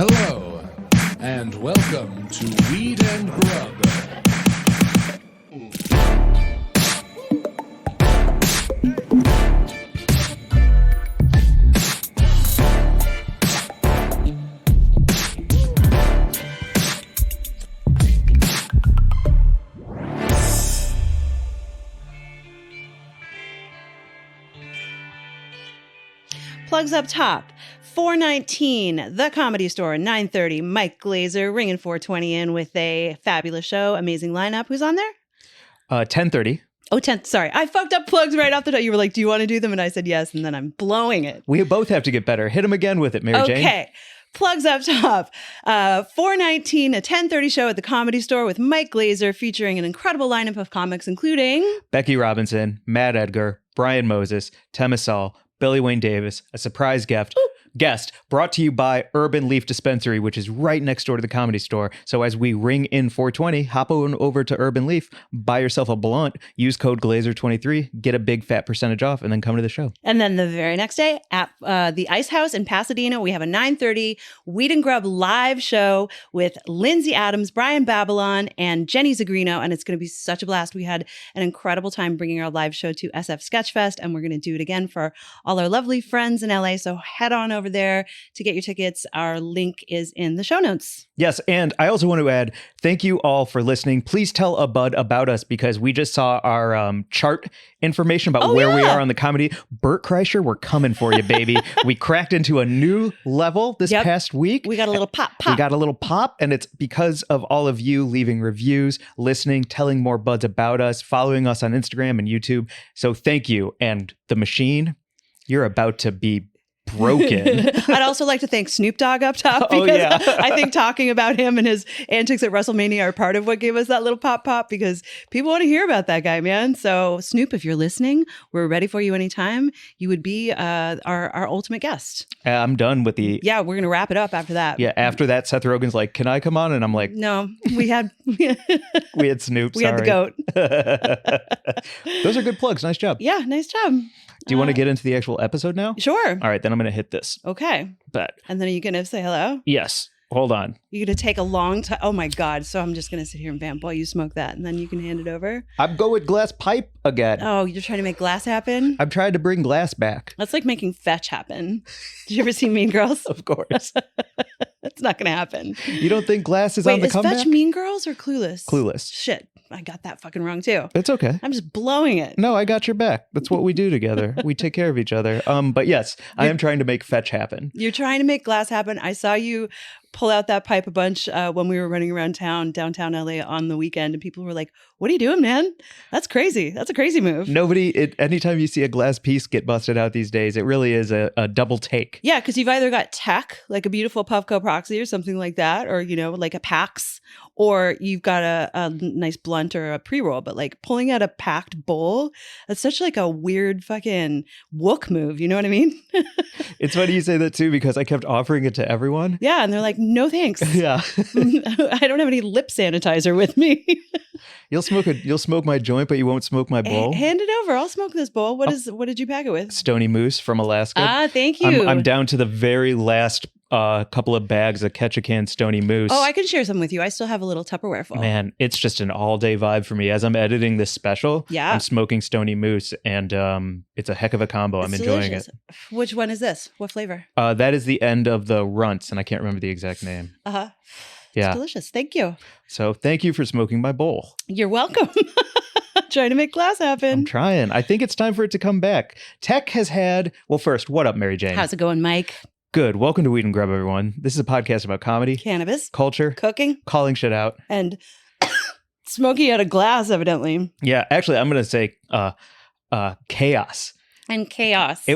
Hello, and welcome to Weed and Grub. Plugs up top. 419, The Comedy Store, 9:30, Mike Glazer, ringing 420 in with a fabulous show, amazing lineup. Who's on there? 10:30. Oh, 10th. Sorry. I fucked up plugs right off the top. You were like, do you want to do them? And I said yes, and then I'm blowing it. We both have to get better. Hit him again with it, Mary Jane. Okay. Plugs up top. 419, a 10:30 show at the Comedy Store with Mike Glazer, featuring an incredible lineup of comics, including Becky Robinson, Matt Edgar, Brian Moses, Temisol, Billy Wayne Davis, a surprise guest brought to you by Urban Leaf Dispensary, which is right next door to the Comedy Store. So as we ring in 420, hop on over to Urban Leaf, buy yourself a blunt, use code Glazer23, get a big fat percentage off, and then come to the show. And then the very next day at the Ice House in Pasadena, we have a 9:30 Weed and Grub live show with Lindsay Adams, Brian Babylon, and Jenny Zagrino. And it's going to be such a blast. We had an incredible time bringing our live show to SF Sketchfest, and we're going to do it again for all our lovely friends in LA. So head on over there to get your tickets. Our link is in the show notes. Yes, and I also want to add, thank you all for listening. Please tell a bud about us, because we just saw our chart information about where we are on the comedy. Bert Kreischer, we're coming for you, baby. We cracked into a new level this past week. We got a little pop. We got a little pop, and it's because of all of you leaving reviews, listening, telling more buds about us, following us on Instagram and YouTube. So thank you. And the machine, you're about to be broken. I'd also like to thank Snoop Dogg up top, because I think talking about him and his antics at WrestleMania are part of what gave us that little pop, because people want to hear about that guy, man. So Snoop, if you're listening, we're ready for you anytime. You would be our ultimate guest. I'm done with the... Yeah, we're going to wrap it up after that. Yeah, after that, Seth Rogen's like, can I come on? And I'm like... No, we had... we had Snoop, We had the goat. Those are good plugs. Nice job. Yeah, nice job. Do you want to get into the actual episode now? Sure. All right, then I'm going to hit this. Okay. But and then are you going to say hello? Yes. Hold on. You're going to take a long time. Oh my God. So I'm just going to sit here and vamp while you smoke that, and then you can hand it over. I'm going with glass pipe again. Oh, you're trying to make glass happen? I've tried to bring glass back. That's like making fetch happen. Did you ever see Mean Girls? Of course. That's not going to happen. You don't think glass is on the comeback? Is Fetch Mean Girls or Clueless? Clueless. Shit. I got that fucking wrong too. It's okay. I'm just blowing it. No, I got your back. That's what we do together. We take care of each other. But yes, I am trying to make fetch happen. You're trying to make glass happen. I saw you pull out that pipe a bunch when we were running around downtown LA on the weekend, and people were like, what are you doing, man? That's crazy. That's a crazy move. Anytime you see a glass piece get busted out these days, it really is a double take. Yeah, because you've either got tech, like a beautiful Puffco Proxy or something like that, or, like a PAX, or you've got a nice blunt or a pre-roll. But like pulling out a packed bowl, that's such like a weird fucking wook move. You know what I mean? It's funny you say that too, because I kept offering it to everyone. Yeah, and they're like, no thanks. Yeah. I don't have any lip sanitizer with me. You'll smoke my joint, but you won't smoke my bowl. Hand it over. I'll smoke this bowl. What did you pack it with? Stony Moose from Alaska. Ah, thank you. I'm down to the very last couple of bags of Ketchikan Stony Moose. Oh, I can share some with you. I still have a little Tupperware full. Man, it's just an all-day vibe for me. As I'm editing this special, I'm smoking Stony Moose, and it's a heck of a combo. I'm enjoying it. Which one is this? What flavor? That is the end of the runts, and I can't remember the exact name. Uh-huh. Yeah. It's delicious. Thank you. So thank you for smoking my bowl. You're welcome. Trying to make glass happen. I'm trying. I think it's time for it to come back. Tech has had... Well, first, what up, Mary Jane? How's it going, Mike? Good. Welcome to Weed and Grub, everyone. This is a podcast about comedy, cannabis, culture, cooking, calling shit out, and smoking out of glass, evidently. Yeah, actually, I'm going to say chaos. And chaos.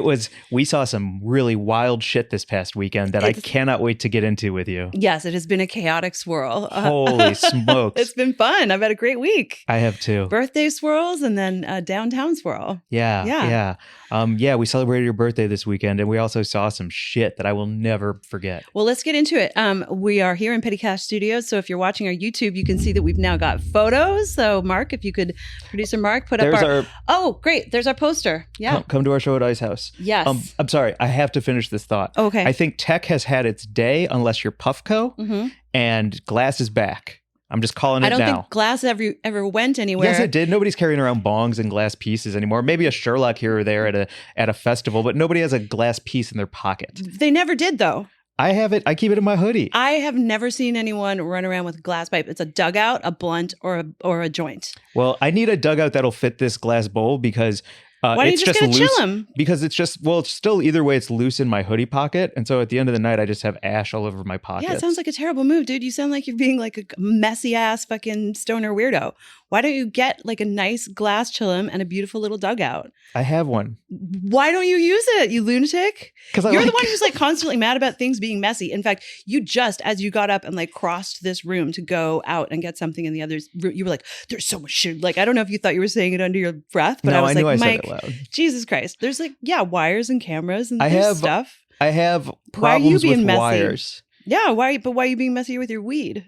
We saw some really wild shit this past weekend that I cannot wait to get into with you. Yes, it has been a chaotic swirl. Holy smokes. It's been fun. I've had a great week. I have too. Birthday swirls and then downtown swirl. Yeah. We celebrated your birthday this weekend, and we also saw some shit that I will never forget. Well, let's get into it. We are here in Petty Cash Studios, so if you're watching our YouTube, you can see that we've now got photos. So Mark, if you could, producer Mark, put up our... Oh, great. There's our poster. Yeah. Come to our show at Ice House. Yes. I'm sorry. I have to finish this thought. Okay. I think tech has had its day unless you're Puffco, and glass is back. I'm just calling it now. I don't think glass ever went anywhere. Yes, it did. Nobody's carrying around bongs and glass pieces anymore. Maybe a Sherlock here or there at a festival, but nobody has a glass piece in their pocket. They never did, though. I have it. I keep it in my hoodie. I have never seen anyone run around with a glass pipe. It's a dugout, a blunt, or a joint. Well, I need a dugout that'll fit this glass bowl because why don't you it's just just get a loose. chillum? Because it's still either way, it's loose in my hoodie pocket. And so at the end of the night, I just have ash all over my pockets. Yeah, it sounds like a terrible move, dude. You sound like you're being like a messy ass fucking stoner weirdo. Why don't you get like a nice glass chillum and a beautiful little dugout? I have one. Why don't you use it, you lunatic? Because You're the one who's like constantly mad about things being messy. In fact, you just, as you got up and like crossed this room to go out and get something in the other room, you were like, there's so much shit. Like, I don't know if you thought you were saying it under your breath, but No, I was knew like, I Mike, said it loud. Jesus Christ. There's like, wires and cameras and I there's have stuff. I have Why are you problems being with messy? wires. Yeah, why are you being messy with your weed?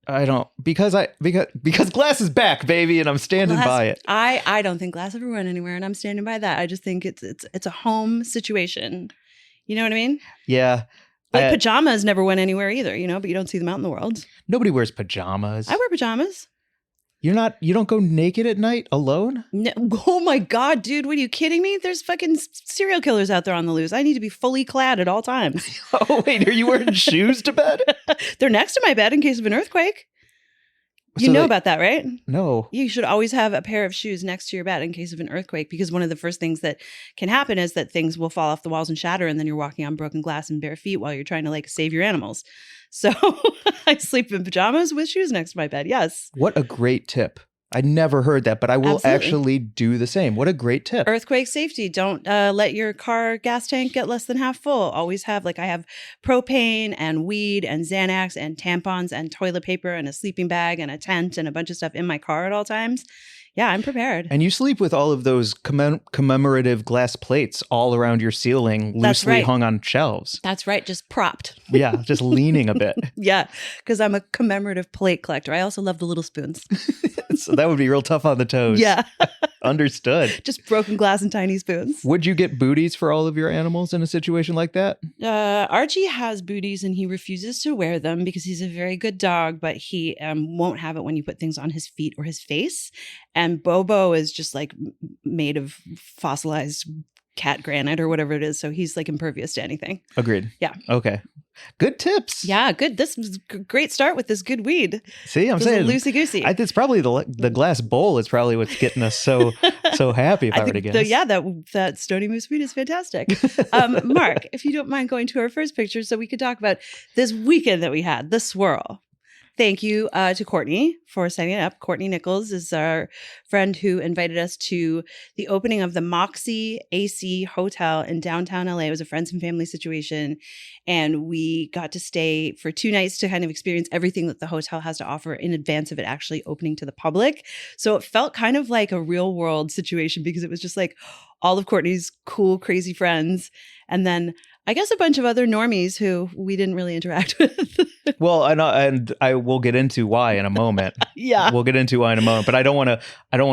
I don't because glass is back, baby, and I'm standing by it. I don't think glass ever went anywhere, and I'm standing by that. I just think it's a home situation. You know what I mean? Yeah. Like pajamas never went anywhere either, but you don't see them out in the world. Nobody wears pajamas. I wear pajamas. You don't go naked at night alone? No, oh my God, dude. What are you kidding me? There's fucking serial killers out there on the loose. I need to be fully clad at all times. Oh, wait, are you wearing shoes to bed? They're next to my bed in case of an earthquake. You know about that, right? No. You should always have a pair of shoes next to your bed in case of an earthquake, because one of the first things that can happen is that things will fall off the walls and shatter, and then you're walking on broken glass and bare feet while you're trying to like save your animals. So I sleep in pajamas with shoes next to my bed. Yes. What a great tip. I never heard that, but I will actually do the same. What a great tip. Earthquake safety. Don't let your car gas tank get less than half full. Always have, I have propane and weed and Xanax and tampons and toilet paper and a sleeping bag and a tent and a bunch of stuff in my car at all times. Yeah, I'm prepared. And you sleep with all of those commemorative glass plates all around your ceiling, loosely hung on shelves. That's right. Just propped. Yeah, just leaning a bit. Yeah, because I'm a commemorative plate collector. I also love the little spoons. So that would be real tough on the toes. Yeah. Understood. Just broken glass and tiny spoons. Would you get booties for all of your animals in a situation like that? Archie has booties and he refuses to wear them because he's a very good dog, but he won't have it when you put things on his feet or his face. And Bobo is just like made of fossilized cat granite or whatever it is. So he's like impervious to anything. Agreed. Yeah. Okay. Good tips. Yeah, good. This was a great start with this good weed. See, I'm saying loosey-goosey. It's probably the glass bowl is probably what's getting us so happy if I were to guess. That Stony Moose weed is fantastic. Mark, if you don't mind going to our first picture so we could talk about this weekend that we had, the swirl. Thank you to Courtney for setting it up. Courtney Nichols is our friend who invited us to the opening of the Moxie AC Hotel in downtown LA. It was a friends and family situation. And we got to stay for 2 nights to kind of experience everything that the hotel has to offer in advance of it actually opening to the public. So it felt kind of like a real world situation because it was just like all of Courtney's cool, crazy friends. And then I guess a bunch of other normies who we didn't really interact with. Well, and I will get into why in a moment. Yeah, we'll get into why in a moment. But I don't want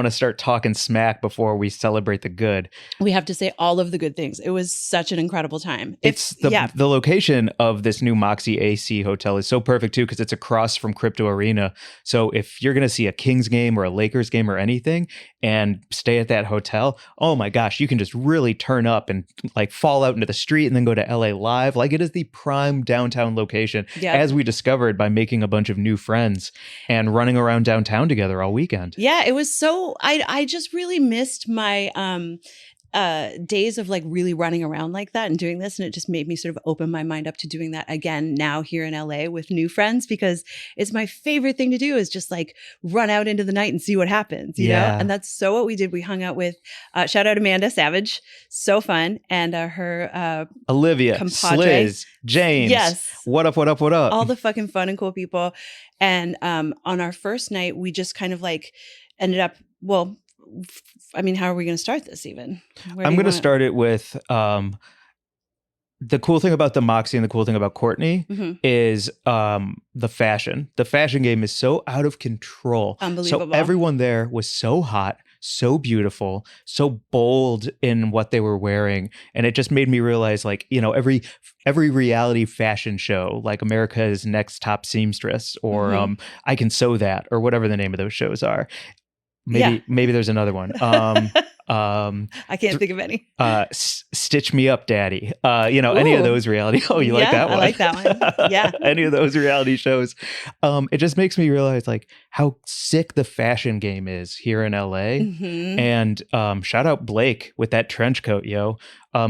to start talking smack before we celebrate the good. We have to say all of the good things. It was such an incredible time. The location of this new Moxie AC hotel is so perfect too because it's across from Crypto Arena. So if you're going to see a Kings game or a Lakers game or anything and stay at that hotel, oh my gosh, you can just really turn up and like fall out into the street and then go to LA Live. Like it is the prime downtown location, as we discovered by making a bunch of new friends and running around downtown together all weekend. Yeah, it was so, I just really missed my days of like really running around like that and doing this. And it just made me sort of open my mind up to doing that again now here in LA with new friends, because it's my favorite thing to do is just like run out into the night and see what happens, you know? And that's so what we did. We hung out with, shout out Amanda Savage. So fun. And her Olivia, compadre. Sliz, James. Yes. What up? All the fucking fun and cool people. And on our first night, we just kind of like ended up, well, I mean, how are we going to start this even? I'm going to start it with the cool thing about the Moxie and the cool thing about Courtney is the fashion. The fashion game is so out of control. Unbelievable. So everyone there was so hot, so beautiful, so bold in what they were wearing. And it just made me realize, like, you know, every reality fashion show, like America's Next Top Seamstress or I Can Sew That, or whatever the name of those shows are. Maybe there's another one. I can't think of any. Stitch Me Up, Daddy. You know, any of those reality. Oh, you like that one? I like that one. Yeah. Any of those reality shows. It just makes me realize, like, how sick the fashion game is here in LA. Mm-hmm. And shout out Blake with that trench coat, yo.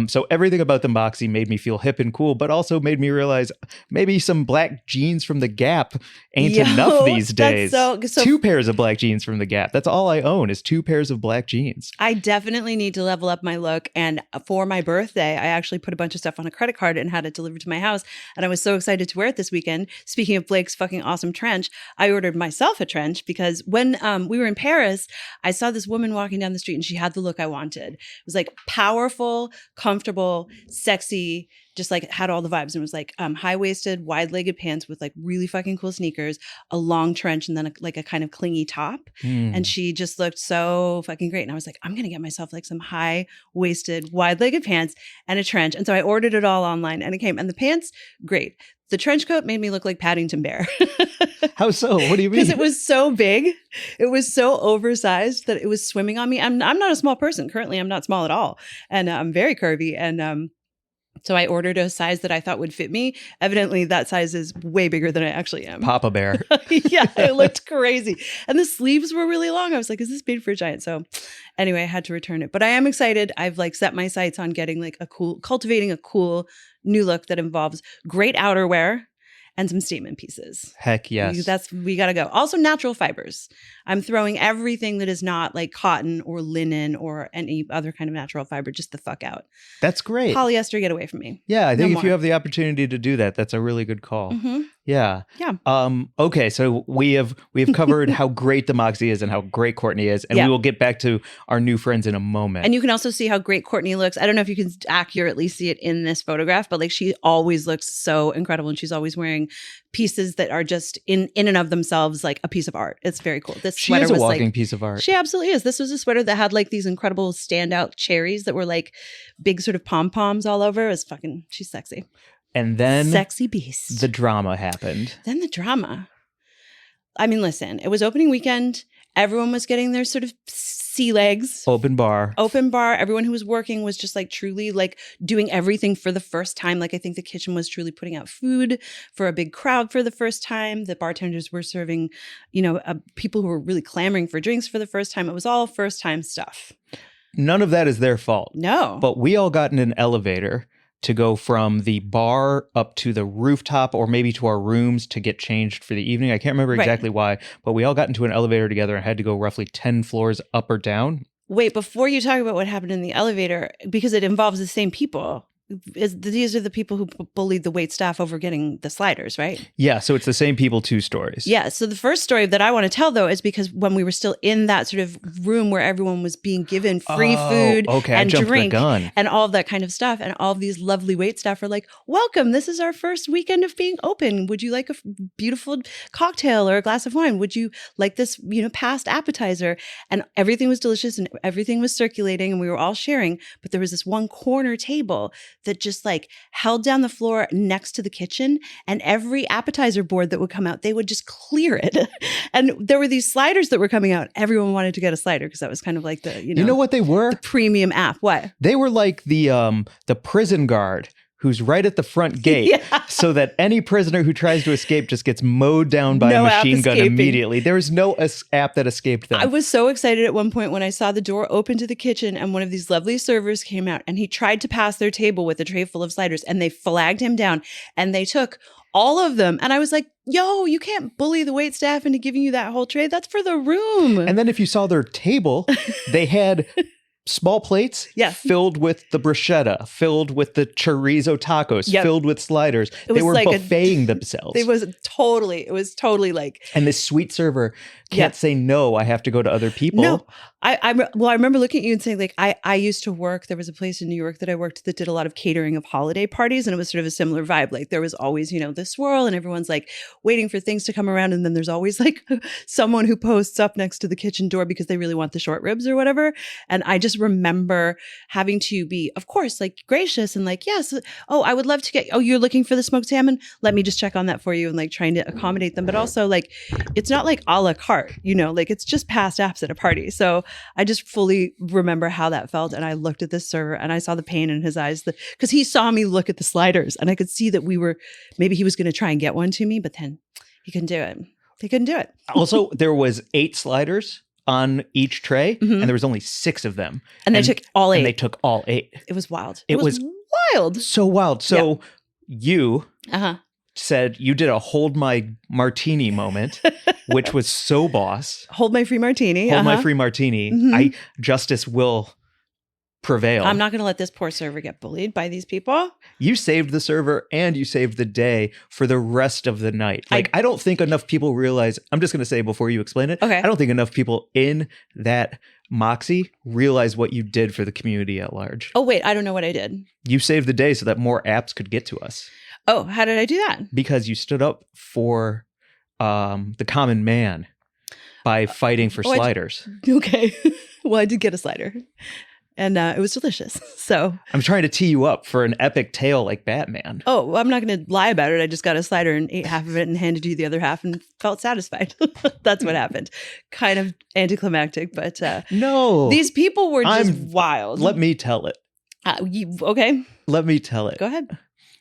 So everything about the Moxie made me feel hip and cool, but also made me realize maybe some black jeans from the Gap ain't enough these days. So 2 pairs of black jeans from the Gap. That's all I own is 2 pairs of black jeans. I definitely need to level up my look. And for my birthday, I actually put a bunch of stuff on a credit card and had it delivered to my house. And I was so excited to wear it this weekend. Speaking of Blake's fucking awesome trench, I ordered myself a trench because when we were in Paris, I saw this woman walking down the street and she had the look I wanted. It was like powerful, comfortable, sexy, just like had all the vibes. And it was like high-waisted, wide-legged pants with like really fucking cool sneakers, a long trench, and then like a kind of clingy top. And she just looked so fucking great. And I was like, I'm going to get myself like some high-waisted, wide-legged pants and a trench. And so I ordered it all online and it came. And the pants, great. The trench coat made me look like Paddington Bear. How so? What do you mean? Because it was so big. It was so oversized that it was swimming on me. I'm not a small person. Currently, I'm not small at all. And I'm very curvy. And so I ordered a size that I thought would fit me. Evidently, that size is way bigger than I actually am. Papa Bear. Yeah, it looked crazy. And the sleeves were really long. I was like, is this made for a giant? So anyway, I had to return it. But I am excited. I've like set my sights on getting like cultivating a cool new look that involves great outerwear and some statement pieces. Heck yes. We got to go. Also natural fibers. I'm throwing everything that is not like cotton or linen or any other kind of natural fiber just the fuck out. That's great. Polyester, get away from me. Yeah, I think No if you more. have the opportunity to do that, that's a really good call. Mm-hmm. Yeah. Yeah. Okay, so we have covered how great the Moxie is and how great Courtney is, and we will get back to our new friends in a moment. And you can also see how great Courtney looks. I don't know if you can accurately see it in this photograph, but like she always looks so incredible, and she's always wearing pieces that are just in and of themselves like a piece of art. It's very cool. This She sweater is a was walking like, piece of art. She absolutely is. This was a sweater that had like these incredible standout cherries that were like big sort of pom-poms all over. It was fucking, she's sexy. And then sexy beast. the drama happened. Then the drama. I mean, listen, it was opening weekend. Everyone was getting their sort of sea legs. Open bar. Everyone who was working was just like truly like doing everything for the first time. Like I think the kitchen was truly putting out food for a big crowd for the first time. The bartenders were serving, people who were really clamoring for drinks for the first time. It was all first time stuff. None of that is their fault. No. But we all got in an elevator to go from the bar up to the rooftop or maybe to our rooms to get changed for the evening. I can't remember exactly why, but we all got into an elevator together and had to go roughly 10 floors up or down. Wait, before you talk about what happened in the elevator, because it involves the same people, these are the people who bullied the wait staff over getting the sliders, right? Yeah, so it's the same people, 2 stories. Yeah, so the first story that I want to tell, though, is because when we were still in that sort of room where everyone was being given free food and drink and all of that kind of stuff, and all of these lovely wait staff are like, welcome, this is our first weekend of being open. Would you like a beautiful cocktail or a glass of wine? Would you like this, past appetizer? And everything was delicious and everything was circulating and we were all sharing, but there was this one corner table that just like held down the floor next to the kitchen, and every appetizer board that would come out, they would just clear it. And there were these sliders that were coming out. Everyone wanted to get a slider because that was kind of like the, You know what they were? The premium app. What? They were like the prison guard who's right at the front gate, so that any prisoner who tries to escape just gets mowed down by a machine gun immediately. There was no app that escaped them. I was so excited at one point when I saw the door open to the kitchen and one of these lovely servers came out and he tried to pass their table with a tray full of sliders, and they flagged him down and they took all of them. And I was like, yo, you can't bully the wait staff into giving you that whole tray. That's for the room. And then if you saw their table, they had small plates filled with the bruschetta, filled with the chorizo tacos, filled with sliders. They were like buffeting themselves. It was totally like. And this sweet server can't say no. I have to go to other people. No, I remember looking at you and saying, like, I used to work. There was a place in New York that I worked that did a lot of catering of holiday parties, and it was sort of a similar vibe. Like there was always, the swirl, and everyone's like waiting for things to come around, and then there's always like someone who posts up next to the kitchen door because they really want the short ribs or whatever. And I just remember having to be, of course, like gracious and like, yes, oh, I would love to get, oh, you're looking for the smoked salmon? Let me just check on that for you, and like trying to accommodate them. But also like, it's not like a la carte, like it's just past apps at a party. So I just fully remember how that felt. And I looked at this server and I saw the pain in his eyes because he saw me look at the sliders, and I could see that maybe he was going to try and get one to me, but then he couldn't do it. He couldn't do it. Also, there was 8 sliders on each tray, and there was only 6 of them. And they took all 8. And they took all 8. It was wild. It was wild. So wild. So you said you did a hold my martini moment, which was so boss. Hold my free martini. Hold my free martini. Justice will prevail. I'm not going to let this poor server get bullied by these people. You saved the server and you saved the day for the rest of the night. Like, I don't think enough people realize, I'm just going to say before you explain it, okay. I don't think enough people in that Moxie realize what you did for the community at large. Oh, wait, I don't know what I did. You saved the day so that more apps could get to us. Oh, how did I do that? Because you stood up for the common man by fighting for sliders. Okay. Well, I did get a slider. And it was delicious. So I'm trying to tee you up for an epic tale like Batman. Oh, well, I'm not going to lie about it. I just got a slider and ate half of it and handed you the other half and felt satisfied. That's what happened. Kind of anticlimactic, but no, these people were just wild. Let me tell it. Okay. Let me tell it. Go ahead.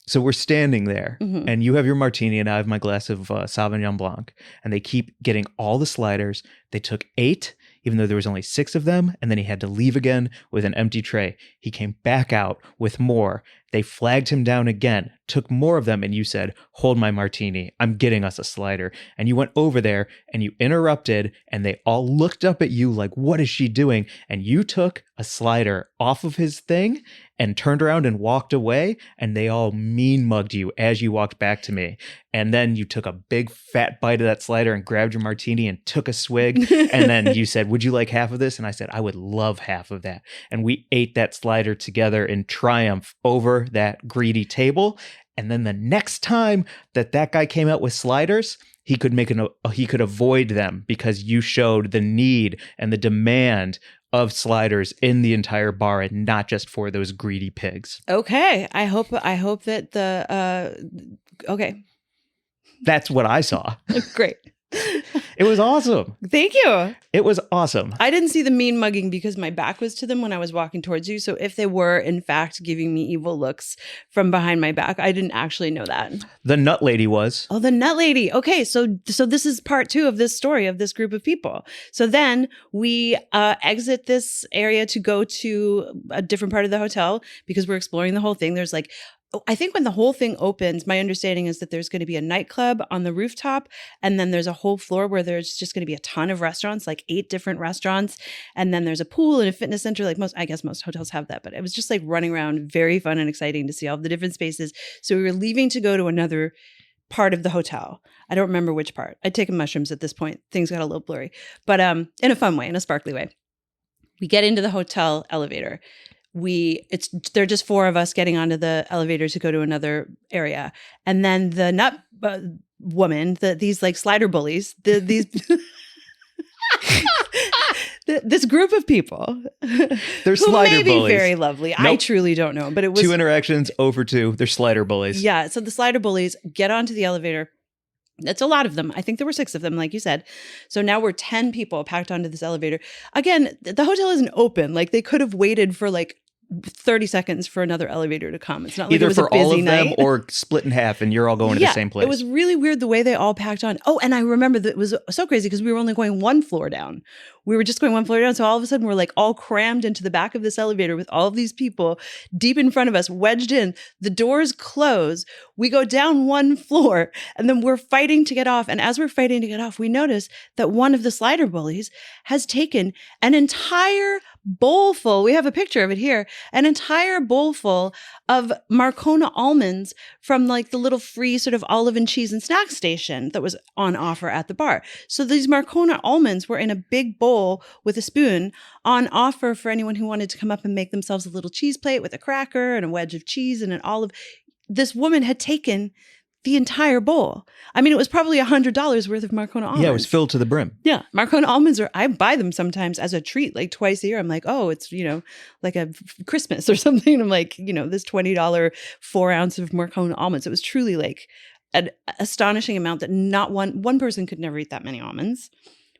So we're standing there, and you have your martini, and I have my glass of Sauvignon Blanc, and they keep getting all the sliders. They took 8. Even though there was only 6 of them, and then he had to leave again with an empty tray. He came back out with more. They flagged him down again, took more of them, and you said, hold my martini, I'm getting us a slider. And you went over there, and you interrupted, and they all looked up at you like, what is she doing? And you took a slider off of his thing, and turned around and walked away, and they all mean mugged you as you walked back to me. And then you took a big fat bite of that slider and grabbed your martini and took a swig. And then you said, would you like half of this? And I said, I would love half of that. And we ate that slider together in triumph over that greedy table. And then the next time that guy came out with sliders, he could avoid them because you showed the need and the demand of sliders in the entire bar and not just for those greedy pigs. Okay. I hope that okay. That's what I saw. Great. It was awesome. Thank you. It was awesome. I didn't see the mean mugging because my back was to them when I was walking towards you. So if they were, in fact, giving me evil looks from behind my back, I didn't actually know that. The nut lady was. Oh, the nut lady. Okay. So this is part 2 of this story of this group of people. So then we exit this area to go to a different part of the hotel because we're exploring the whole thing. There's like, I think when the whole thing opens, my understanding is that there's going to be a nightclub on the rooftop. And then there's a whole floor where there's just going to be a ton of restaurants, like 8 different restaurants. And then there's a pool and a fitness center. Like I guess most hotels have that, but it was just like running around, very fun and exciting to see all the different spaces. So we were leaving to go to another part of the hotel. I don't remember which part. I'd taken mushrooms at this point. Things got a little blurry, but in a fun way, in a sparkly way. We get into the hotel elevator. They're just 4 of us getting onto the elevator to go to another area. And then the nut woman, these like slider bullies, these this group of people they're slider who may bullies. Be very lovely. Nope. I truly don't know, but it was 2 interactions over 2. They're slider bullies. Yeah. So the slider bullies get onto the elevator. That's a lot of them. I think there were 6 of them, like you said. So now we're 10 people packed onto this elevator. Again, the hotel isn't open. Like they could have waited for like 30 seconds for another elevator to come. It's not like either it was for a busy all of them night. or split in half and you're all going to the same place. It was really weird the way they all packed on. Oh, and I remember that it was so crazy because we were only going 1 floor down. We were just going 1 floor down. So all of a sudden we're like all crammed into the back of this elevator with all of these people deep in front of us, wedged in. The doors close. We go down 1 floor and then we're fighting to get off. And as we're fighting to get off, we notice that one of the slider bullies has taken an entire bowl full. We have a picture of it here. An entire bowl full of Marcona almonds from like the little free sort of olive and cheese and snack station that was on offer at the bar. So these Marcona almonds were in a big bowl with a spoon on offer for anyone who wanted to come up and make themselves a little cheese plate with a cracker and a wedge of cheese and an olive. This woman had taken the entire bowl. I mean, it was probably $100 worth of Marcona almonds. Yeah, it was filled to the brim. Yeah. Marcona almonds I buy them sometimes as a treat, like twice a year. I'm like, oh, it's, like a Christmas or something. I'm like, this $20 4 ounce of Marcona almonds. It was truly like an astonishing amount that not one person could never eat that many almonds.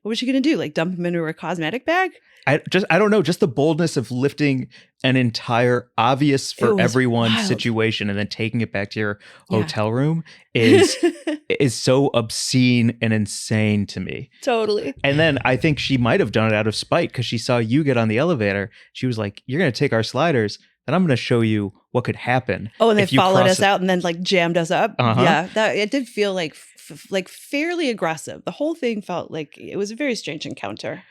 What was she going to do? Like dump them into her cosmetic bag? I don't know. Just the boldness of lifting an entire obvious for everyone situation and then taking it back to your hotel room is so obscene and insane to me. Totally. And then I think she might have done it out of spite because she saw you get on the elevator. She was like, "You're going to take our sliders, and I'm going to show you what could happen." Oh, and they followed us out and then like jammed us up. Uh-huh. Yeah, it did feel like fairly aggressive. The whole thing felt like it was a very strange encounter.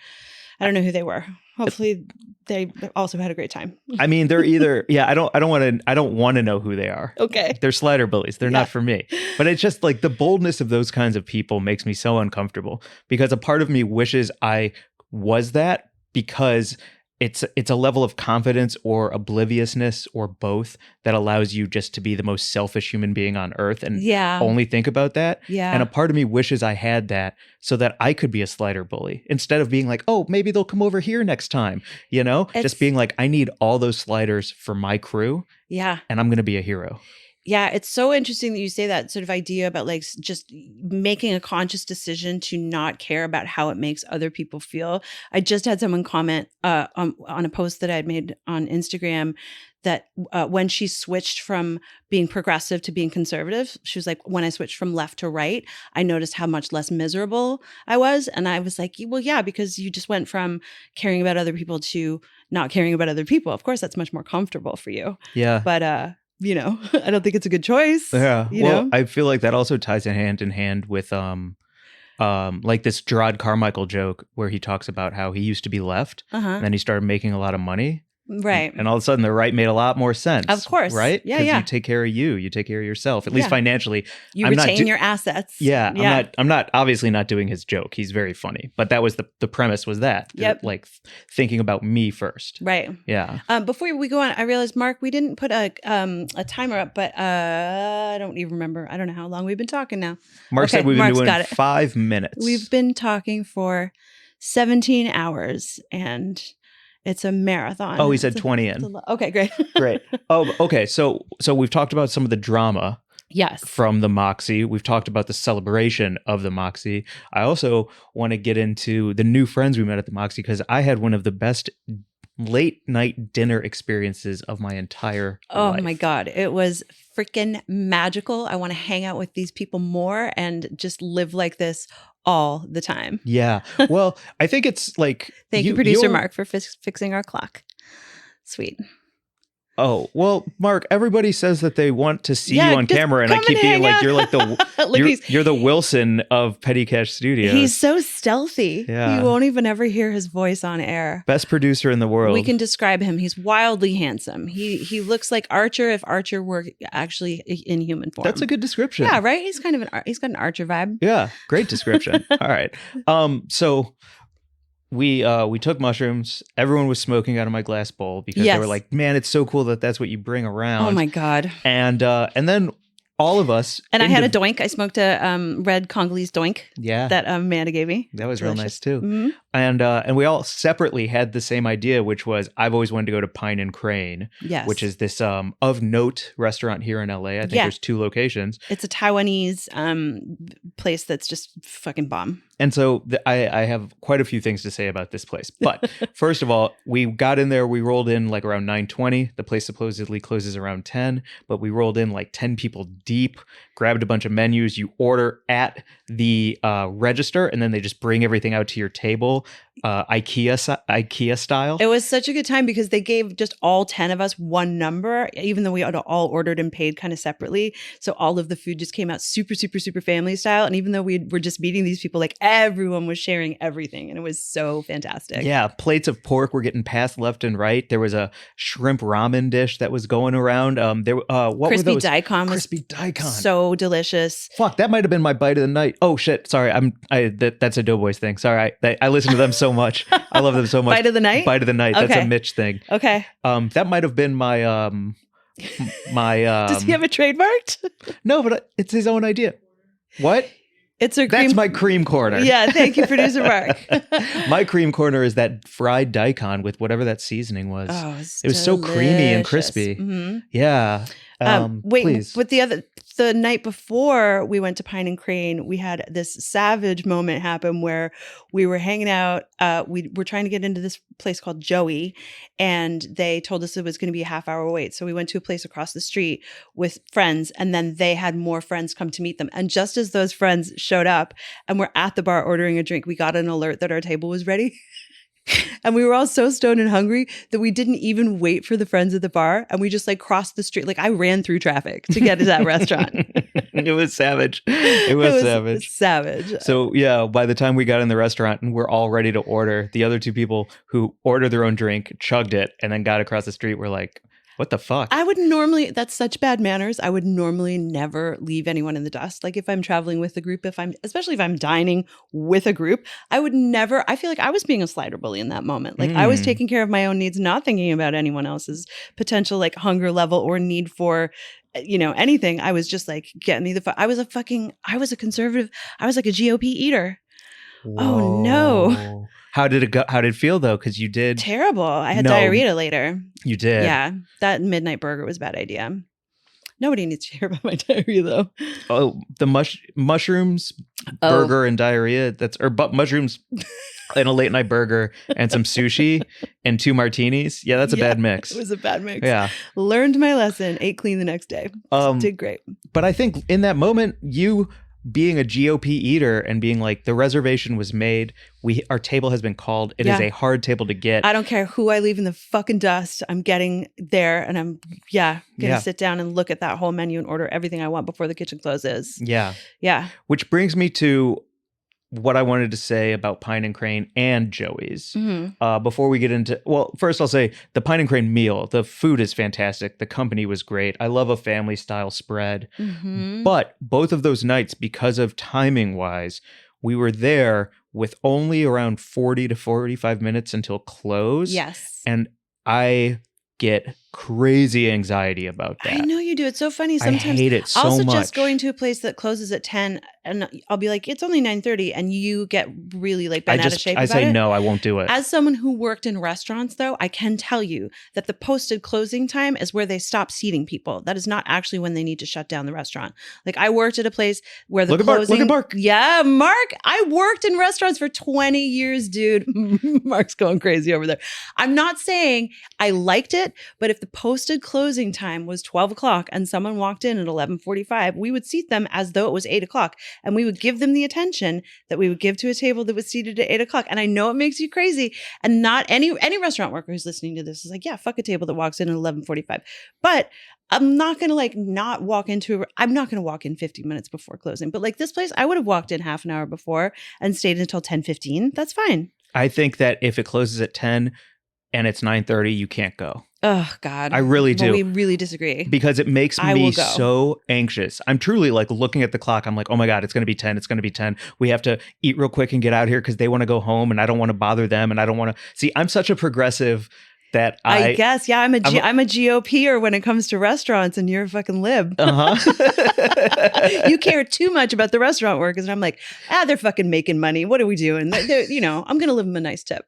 I don't know who they were. Hopefully they also had a great time. I mean, they're either, I don't want to know who they are. Okay. They're slider bullies. They're not for me. But it's just like the boldness of those kinds of people makes me so uncomfortable because a part of me wishes I was that because it's a level of confidence or obliviousness or both that allows you just to be the most selfish human being on earth and only think about that. Yeah. And a part of me wishes I had that so that I could be a slider bully instead of being like, oh, maybe they'll come over here next time, just being like, I need all those sliders for my crew. Yeah. And I'm going to be a hero. Yeah, it's so interesting that you say that sort of idea about like just making a conscious decision to not care about how it makes other people feel. I just had someone comment on a post that I had made on Instagram that when she switched from being progressive to being conservative, she was like, when I switched from left to right, I noticed how much less miserable I was. And I was like, well, yeah, because you just went from caring about other people to not caring about other people. Of course, that's much more comfortable for you. Yeah. But, I don't think it's a good choice. Yeah. I feel like that also ties in hand with like this Gerard Carmichael joke where he talks about how he used to be left and then he started making a lot of money. Right. And all of a sudden the right made a lot more sense. Of course. Right? Yeah. Because you take care of you take care of yourself, at least financially. You retain your assets. Yeah. I'm not obviously not doing his joke. He's very funny. But that was the premise was that. Yep. Like thinking about me first. Right. Yeah. Before we go on, I realized, Mark, we didn't put a timer up, but I don't even remember. I don't know how long we've been talking now. Mark said we've been doing 5 minutes. We've been talking for 17 hours and it's a marathon. Oh, he said 20 in. Okay, great. Great. Oh, okay. So we've talked about some of the drama. Yes. From the Moxie. We've talked about the celebration of the Moxie. I also want to get into the new friends we met at the Moxie because I had one of the best late night dinner experiences of my entire life. Oh my God. It was freaking magical. I want to hang out with these people more and just live like this all the time. Yeah. Well, I think it's like... Thank you, producer Mark, for fixing our clock. Sweet. Oh, well, Mark, everybody says that they want to see you on camera, and I keep being like, you're like the you're the Wilson of Petty Cash Studios. He's so stealthy. Yeah. You won't even ever hear his voice on air. Best producer in the world. We can describe him. He's wildly handsome. He looks like Archer if Archer were actually in human form. That's a good description. Yeah, right? He's kind of he's got an Archer vibe. Yeah, great description. All right. So we took mushrooms. Everyone was smoking out of my glass bowl because they were like, "Man, it's so cool that that's what you bring around." Oh my God. And then all of us. And I had a doink. I smoked a red Congolese doink. Yeah. That Amanda gave me. That was real nice too. Mm-hmm. And we all separately had the same idea, which was I've always wanted to go to Pine and Crane, which is this of note restaurant here in LA. I think there's 2 locations. It's a Taiwanese place that's just fucking bomb. And so I have quite a few things to say about this place. But first of all, we got in there. We rolled in like around 9:20. The place supposedly closes around 10, but we rolled in like 10 people deep, grabbed a bunch of menus. You order at the register, and then they just bring everything out to your table, IKEA style. It was such a good time because they gave just all 10 of us one number, even though we had all ordered and paid kind of separately. So all of the food just came out super, super, super family style. And even though we were just meeting these people, like everyone was sharing everything, and it was so fantastic. Yeah, plates of pork were getting passed left and right. There was a shrimp ramen dish that was going around. What Crispy were those? daikon was Crispy daikon. so delicious. Fuck, that might have been my bite of the night. Oh shit, sorry. That's a Doughboys thing. Sorry, I listen to them so much. I love them so much. Bite of the night? Bite of the night. That's Okay. a Mitch thing. Okay. That might have been my Does he have it trademarked? No, but it's his own idea. What? It's a That's my cream corner. Yeah, thank you, producer Mark. My cream corner is that fried daikon with whatever that seasoning was. Oh, it was so creamy and crispy. Mm-hmm. Yeah. Wait, please. but the night before we went to Pine and Crane, we had this savage moment happen where we were hanging out. We were trying to get into this place called Joey, and they told us it was going to be a half-hour wait. So we went to a place across the street with friends, and then they had more friends come to meet them. And just as those friends showed up and were at the bar ordering a drink, we got an alert that our table was ready. And we were all so stoned and hungry that we didn't even wait for the friends at the bar. And we just like crossed the street. Like I ran through traffic to get to that restaurant. It was savage. It was savage. Savage. So yeah, by the time we got in the restaurant and we're all ready to order, the other two people who ordered their own drink chugged it and then got across the street were like, what the fuck? I would normally, that's such bad manners. I would normally never leave anyone in the dust. Like if I'm traveling with a group, especially if I'm dining with a group, I would never, I feel like I was being a slider bully in that moment. Like I was taking care of my own needs, not thinking about anyone else's potential like hunger level or need for, anything. I was just like, get me I was a conservative. I was like a GOP eater. Whoa. Oh no. How did it go? How did it feel though? Because you did terrible. I had diarrhea later. You did. Yeah. That midnight burger was a bad idea. Nobody needs to hear about my diarrhea though. Oh, the mushrooms, burger and diarrhea. Mushrooms and a late night burger and some sushi and 2 martinis. Yeah, that's a bad mix. It was a bad mix. Yeah. Learned my lesson, ate clean the next day. Did great. But I think in that moment, you being a GOP eater and being like, the reservation was made. Our table has been called. It is a hard table to get. I don't care who I leave in the fucking dust. I'm getting there and I'm gonna sit down and look at that whole menu and order everything I want before the kitchen closes. Yeah. Yeah. Which brings me to what I wanted to say about Pine and Crane and Joey's. Mm-hmm. Before we get into, well, first I'll say the Pine and Crane meal. The food is fantastic. The company was great. I love a family style spread. Mm-hmm. But both of those nights, because of timing wise, we were there with only around 40 to 45 minutes until close. Yes. And I get crazy anxiety about that. I know you do. It's so funny. Sometimes I hate it so also much. Just going to a place that closes at 10 and I'll be like, it's only 9:30 and you get really like bent out of shape I about say it. no, I won't do it. As someone who worked in restaurants though, I can tell you that the posted closing time is where they stop seating people. That is not actually when they need to shut down the restaurant. Like I worked at a place where the closing. Look at Mark. Yeah, Mark. I worked in restaurants for 20 years, dude. Mark's going crazy over there. I'm not saying I liked it, but if the posted closing time was 12 o'clock and someone walked in at 11:45, we would seat them as though it was 8 o'clock and we would give them the attention that we would give to a table that was seated at 8 o'clock. And I know it makes you crazy, and not any restaurant worker who's listening to this is like, yeah, fuck a table that walks in at 11:45. But I'm not going to I'm not going to walk in 50 minutes before closing. But like this place, I would have walked in half an hour before and stayed until 10:15. That's fine. I think that if it closes at 10 and it's 9:30, you can't go. Oh, God. I really do. Well, we really disagree. Because it makes me so anxious. I'm truly like looking at the clock. I'm like, oh my God, it's going to be 10. It's going to be 10. We have to eat real quick and get out here because they want to go home and I don't want to bother them. And I don't want to see, I'm such a progressive that I guess, yeah, I'm a GOPer when it comes to restaurants and you're a fucking lib. You care too much about the restaurant workers. And I'm like, they're fucking making money. What are we doing? I'm going to live them a nice tip.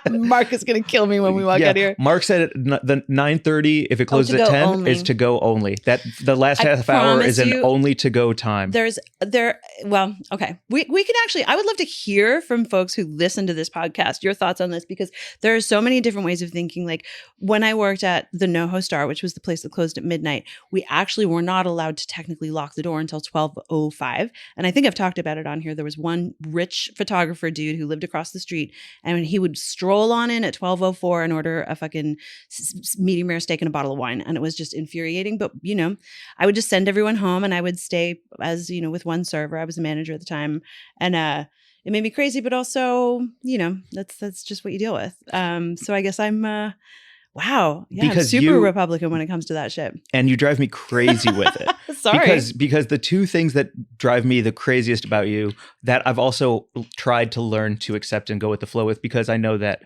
Mark is going to kill me when we walk out here. Mark said the 9:30, if it closes at 10, only. Is to go only. That the last half hour is an only to go time. Well, okay. We can actually, I would love to hear from folks who listen to this podcast, your thoughts on this, because there are so many different different ways of thinking. Like when I worked at the NoHo Star, which was the place that closed at midnight, we actually were not allowed to technically lock the door until 12:05. And I think I've talked about it on here. There was one rich photographer dude who lived across the street, and he would stroll on in at 12:04 and order a fucking medium rare steak and a bottle of wine. And it was just infuriating. But, you know, I would just send everyone home and I would stay as, you know, with one server. I was a manager at the time. And it made me crazy, but also, you know, that's just what you deal with. So I guess I'm, wow. Yeah, because I'm super Republican when it comes to that shit. And you drive me crazy with it. Sorry. Because the two things that drive me the craziest about you that I've also tried to learn to accept and go with the flow with, because I know that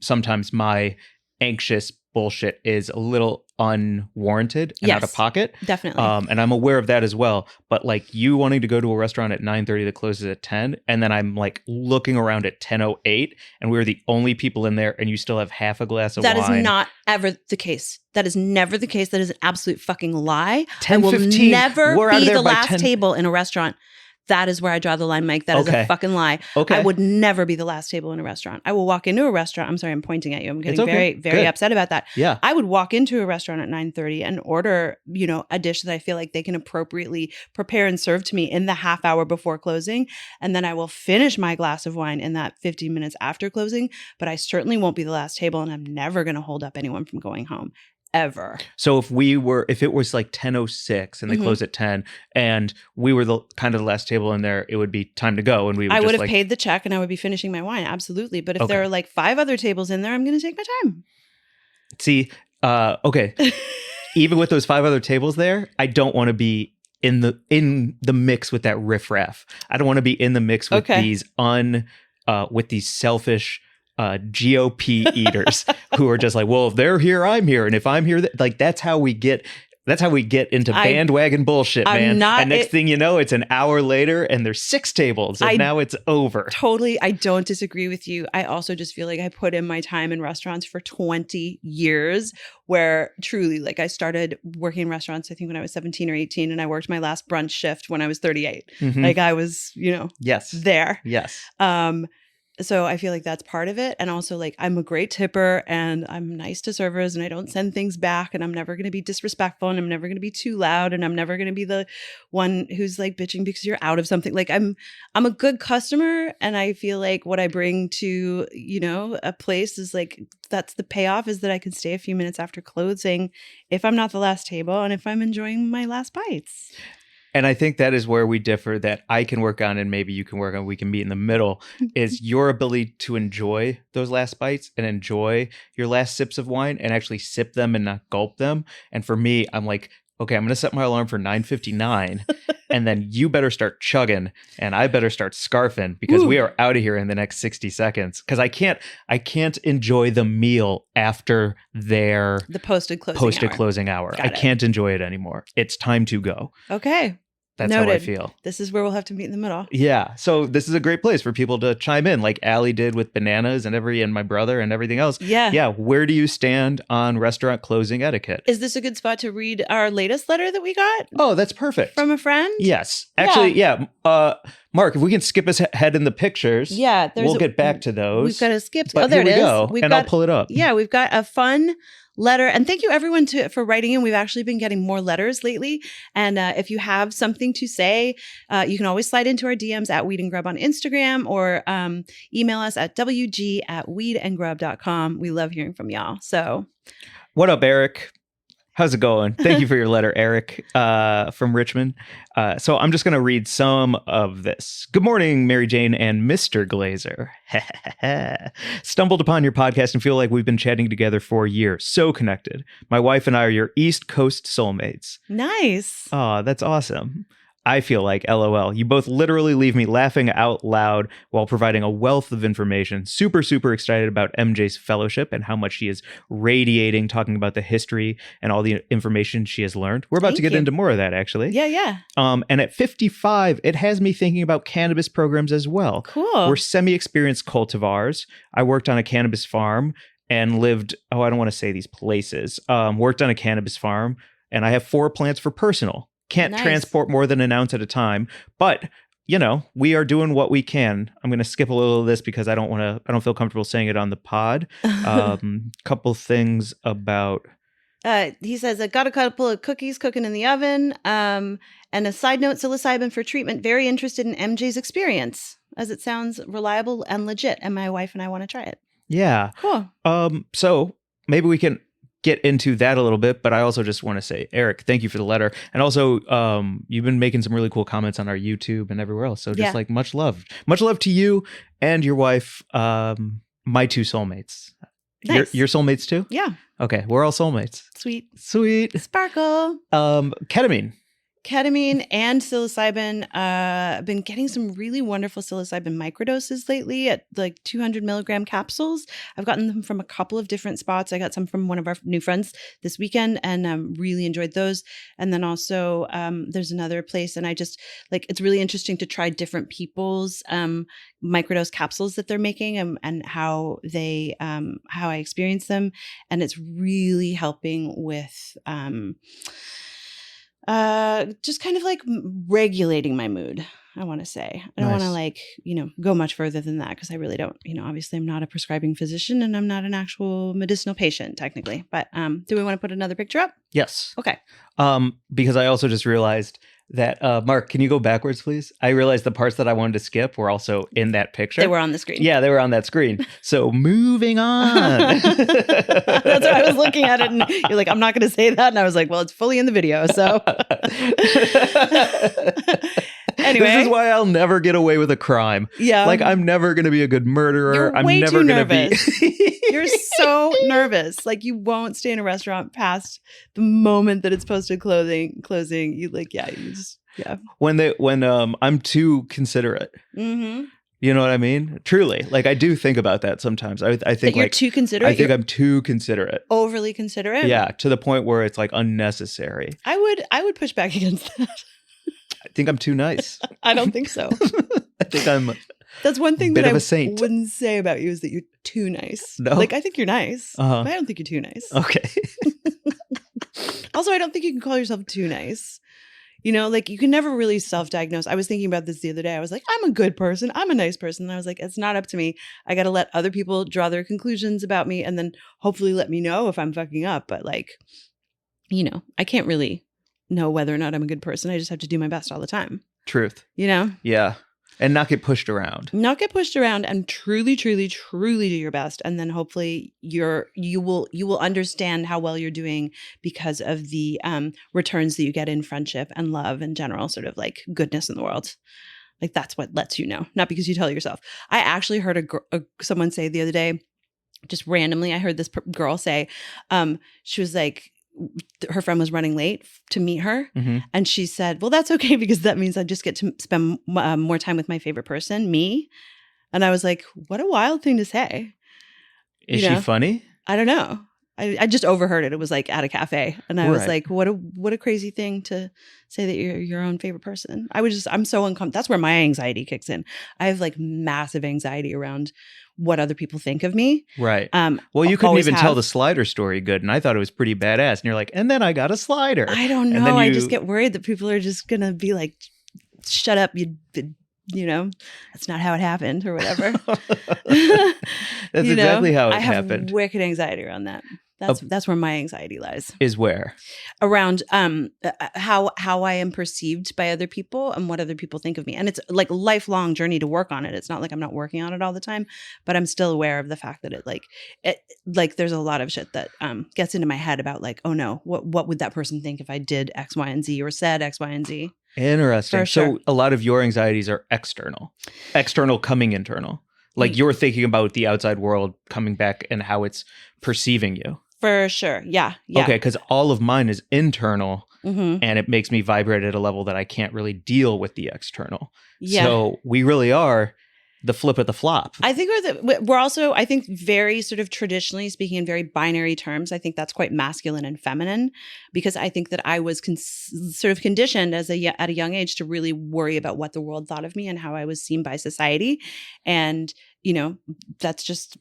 sometimes my anxious bullshit is a little unwarranted and out of pocket. Definitely. And I'm aware of that as well. But like you wanting to go to a restaurant at 9:30 that closes at 10, and then I'm like looking around at 10:08 and we're the only people in there and you still have half a glass of wine. That is not ever the case. That is never the case. That is an absolute fucking lie. 10, I will 15, never we're out of be there the by last 10. table in a restaurant. That is where I draw the line, Mike. That is a fucking lie. Okay. I would never be the last table in a restaurant. I will walk into a restaurant. I'm sorry, I'm pointing at you. I'm getting very, very Good. upset about that. Yeah. I would walk into a restaurant at 9:30 and order, you know, a dish that I feel like they can appropriately prepare and serve to me in the half hour before closing. And then I will finish my glass of wine in that 15 minutes after closing. But I certainly won't be the last table, and I'm never going to hold up anyone from going home. Ever. So if it was like 10:06 and they close at 10 and we were the kind of the last table in there, it would be time to go. And I would have paid the check and I would be finishing my wine. Absolutely. But if there are like 5 other tables in there, I'm going to take my time. See, okay. Even with those 5 other tables there, I don't want to be in the mix with that riffraff. I don't want to be in the mix with these selfish GOP eaters who are just like, well, if they're here, I'm here, and if I'm here, like that's how we get into bandwagon bullshit, man. And next thing you know, it's an hour later, and there's 6 tables, and now it's over. Totally, I don't disagree with you. I also just feel like I put in my time in restaurants for 20 years, where truly, like I started working in restaurants, I think when I was 17 or 18, and I worked my last brunch shift when I was 38. Like I was, you know, there. Yes. So I feel like that's part of it. And also like I'm a great tipper and I'm nice to servers and I don't send things back and I'm never going to be disrespectful and I'm never going to be too loud and I'm never going to be the one who's like bitching because you're out of something. Like I'm a good customer, and I feel like what I bring to, you know, a place is like, that's the payoff, is that I can stay a few minutes after closing if I'm not the last table and if I'm enjoying my last bites. And I think that is where we differ, that I can work on and maybe you can work on, we can meet in the middle, is your ability to enjoy those last bites and enjoy your last sips of wine and actually sip them and not gulp them. And for me, I'm like, okay, I'm going to set my alarm for 9:59 and then you better start chugging and I better start scarfing because we are out of here in the next 60 seconds. Because I can't enjoy the meal after the posted closing hour. I can't enjoy it anymore. It's time to go. Okay. That's Noted. how I feel. This is where we'll have to meet in the middle. Yeah. So this is a great place for people to chime in, like Allie did with bananas and my brother and everything else. Yeah. Yeah. Where do you stand on restaurant closing etiquette? Is this a good spot to read our latest letter that we got? Oh, that's perfect. From a friend? Yes. Actually, yeah. Mark, if we can skip ahead in the pictures, we'll get back to those. We've got to skip. But there it is. I'll pull it up. Yeah, we've got a fun letter. And thank you everyone for writing in. We've actually been getting more letters lately. And if you have something to say, you can always slide into our DMs at Weed and Grub on Instagram or email us at wg@weedandgrub.com. We love hearing from y'all. So what up, Eric? How's it going? Thank you for your letter, Eric, from Richmond. So I'm just going to read some of this. Good morning, Mary Jane and Mr. Glazer. Stumbled upon your podcast and feel like we've been chatting together for years. So connected. My wife and I are your East Coast soulmates. Nice. Oh, that's awesome. I feel like, LOL. You both literally leave me laughing out loud while providing a wealth of information. Super, super excited about MJ's fellowship and how much she is radiating, talking about the history and all the information she has learned. We're about to get into more of that, actually. Yeah. And at 55, it has me thinking about cannabis programs as well. Cool. We're semi-experienced cultivars. I worked on a cannabis farm and lived, I don't want to say these places, worked on a cannabis farm, and I have 4 plants for personal. Can't transport more than an ounce at a time, but we are doing what we can. I'm going to skip a little of this because I don't feel comfortable saying it on the pod. Couple things about. He says, I got a couple of cookies cooking in the oven. And a side note, psilocybin for treatment. Very interested in MJ's experience, as it sounds reliable and legit. And my wife and I want to try it. Yeah. Cool. So maybe we can get into that a little bit, but I also just want to say, Eric, thank you for the letter. And also, you've been making some really cool comments on our YouTube and everywhere else. So just like much love to you and your wife, my two soulmates. Nice. Your soulmates too? Yeah. Okay. We're all soulmates. Sweet. Sparkle. Ketamine and psilocybin. I've been getting some really wonderful psilocybin microdoses lately at like 200 milligram capsules. I've gotten them from a couple of different spots. I got some from one of our new friends this weekend and really enjoyed those. And then also there's another place, and I just it's really interesting to try different people's microdose capsules that they're making and how they how I experience them. And it's really helping with just kind of like regulating my mood, I want to say. I don't want to go much further than that because I really don't, obviously I'm not a prescribing physician and I'm not an actual medicinal patient technically. But do we want to put another picture up? Yes. Okay. Because I also just realized that, Mark, can you go backwards, please? I realized the parts that I wanted to skip were also in that picture. They were on the screen. Yeah, they were on that screen. So moving on. That's why I was looking at it and you're like, I'm not going to say that. And I was like, well, it's fully in the video. So anyway. This is why I'll never get away with a crime. Yeah. I'm never going to be a good murderer. You're I'm way never too going to nervous. be. You're so nervous. You won't stay in a restaurant past the moment that it's posted closing. When I'm too considerate. Mm-hmm. You know what I mean? Truly. I do think about that sometimes. I think that you're too considerate. I think I'm too considerate. Overly considerate? Yeah, to the point where it's unnecessary. I would push back against that. I think I'm too nice. I don't think so. I think I'm That's one thing bit that of I a saint. wouldn't say about you is that you're too nice. No? I think you're nice, Uh-huh. but I don't think you're too nice. Okay. Also, I don't think you can call yourself too nice. You can never really self-diagnose. I was thinking about this the other day. I was like, I'm a good person. I'm a nice person. And I was like, it's not up to me. I got to let other people draw their conclusions about me and then hopefully let me know if I'm fucking up. But I can't really know whether or not I'm a good person. I just have to do my best all the time. Truth. Yeah. And not get pushed around. And truly, truly, truly do your best. And then hopefully you will understand how well you're doing because of the returns that you get in friendship and love and general sort of goodness in the world. That's what lets you know, not because you tell yourself. I actually heard someone say the other day, just randomly, I heard this girl say, she was like, her friend was running late to meet her. Mm-hmm. And she said, well, that's okay because that means I just get to spend more time with my favorite person, me. And I was like, what a wild thing to say. Is she funny? I don't know. I just overheard it. It was at a cafe. And I was like, what a crazy thing to say that you're your own favorite person. I'm so uncomfortable. That's where my anxiety kicks in. I have massive anxiety around what other people think of me. Right. Well, you couldn't even tell the slider story good. And I thought it was pretty badass. And you're like, and then I got a slider. I don't know. I just get worried that people are just going to be like, shut up. That's not how it happened or whatever. That's exactly how it happened. I have wicked anxiety around that. That's where my anxiety lies. Is where? Around how I am perceived by other people and what other people think of me. And it's a lifelong journey to work on it. It's not like I'm not working on it all the time, but I'm still aware of the fact that it there's a lot of shit that gets into my head about oh no, what would that person think if I did X, Y, and Z or said X, Y, and Z? Interesting. For sure. So a lot of your anxieties are external coming internal. You're thinking about the outside world coming back and how it's perceiving you. For sure. Yeah. Okay, because all of mine is internal, mm-hmm. and it makes me vibrate at a level that I can't really deal with the external. Yeah. So we really are the flip of the flop. I think we're also, I think, very sort of traditionally speaking in very binary terms. I think that's quite masculine and feminine because I think that I was sort of conditioned at a young age to really worry about what the world thought of me and how I was seen by society. And that's just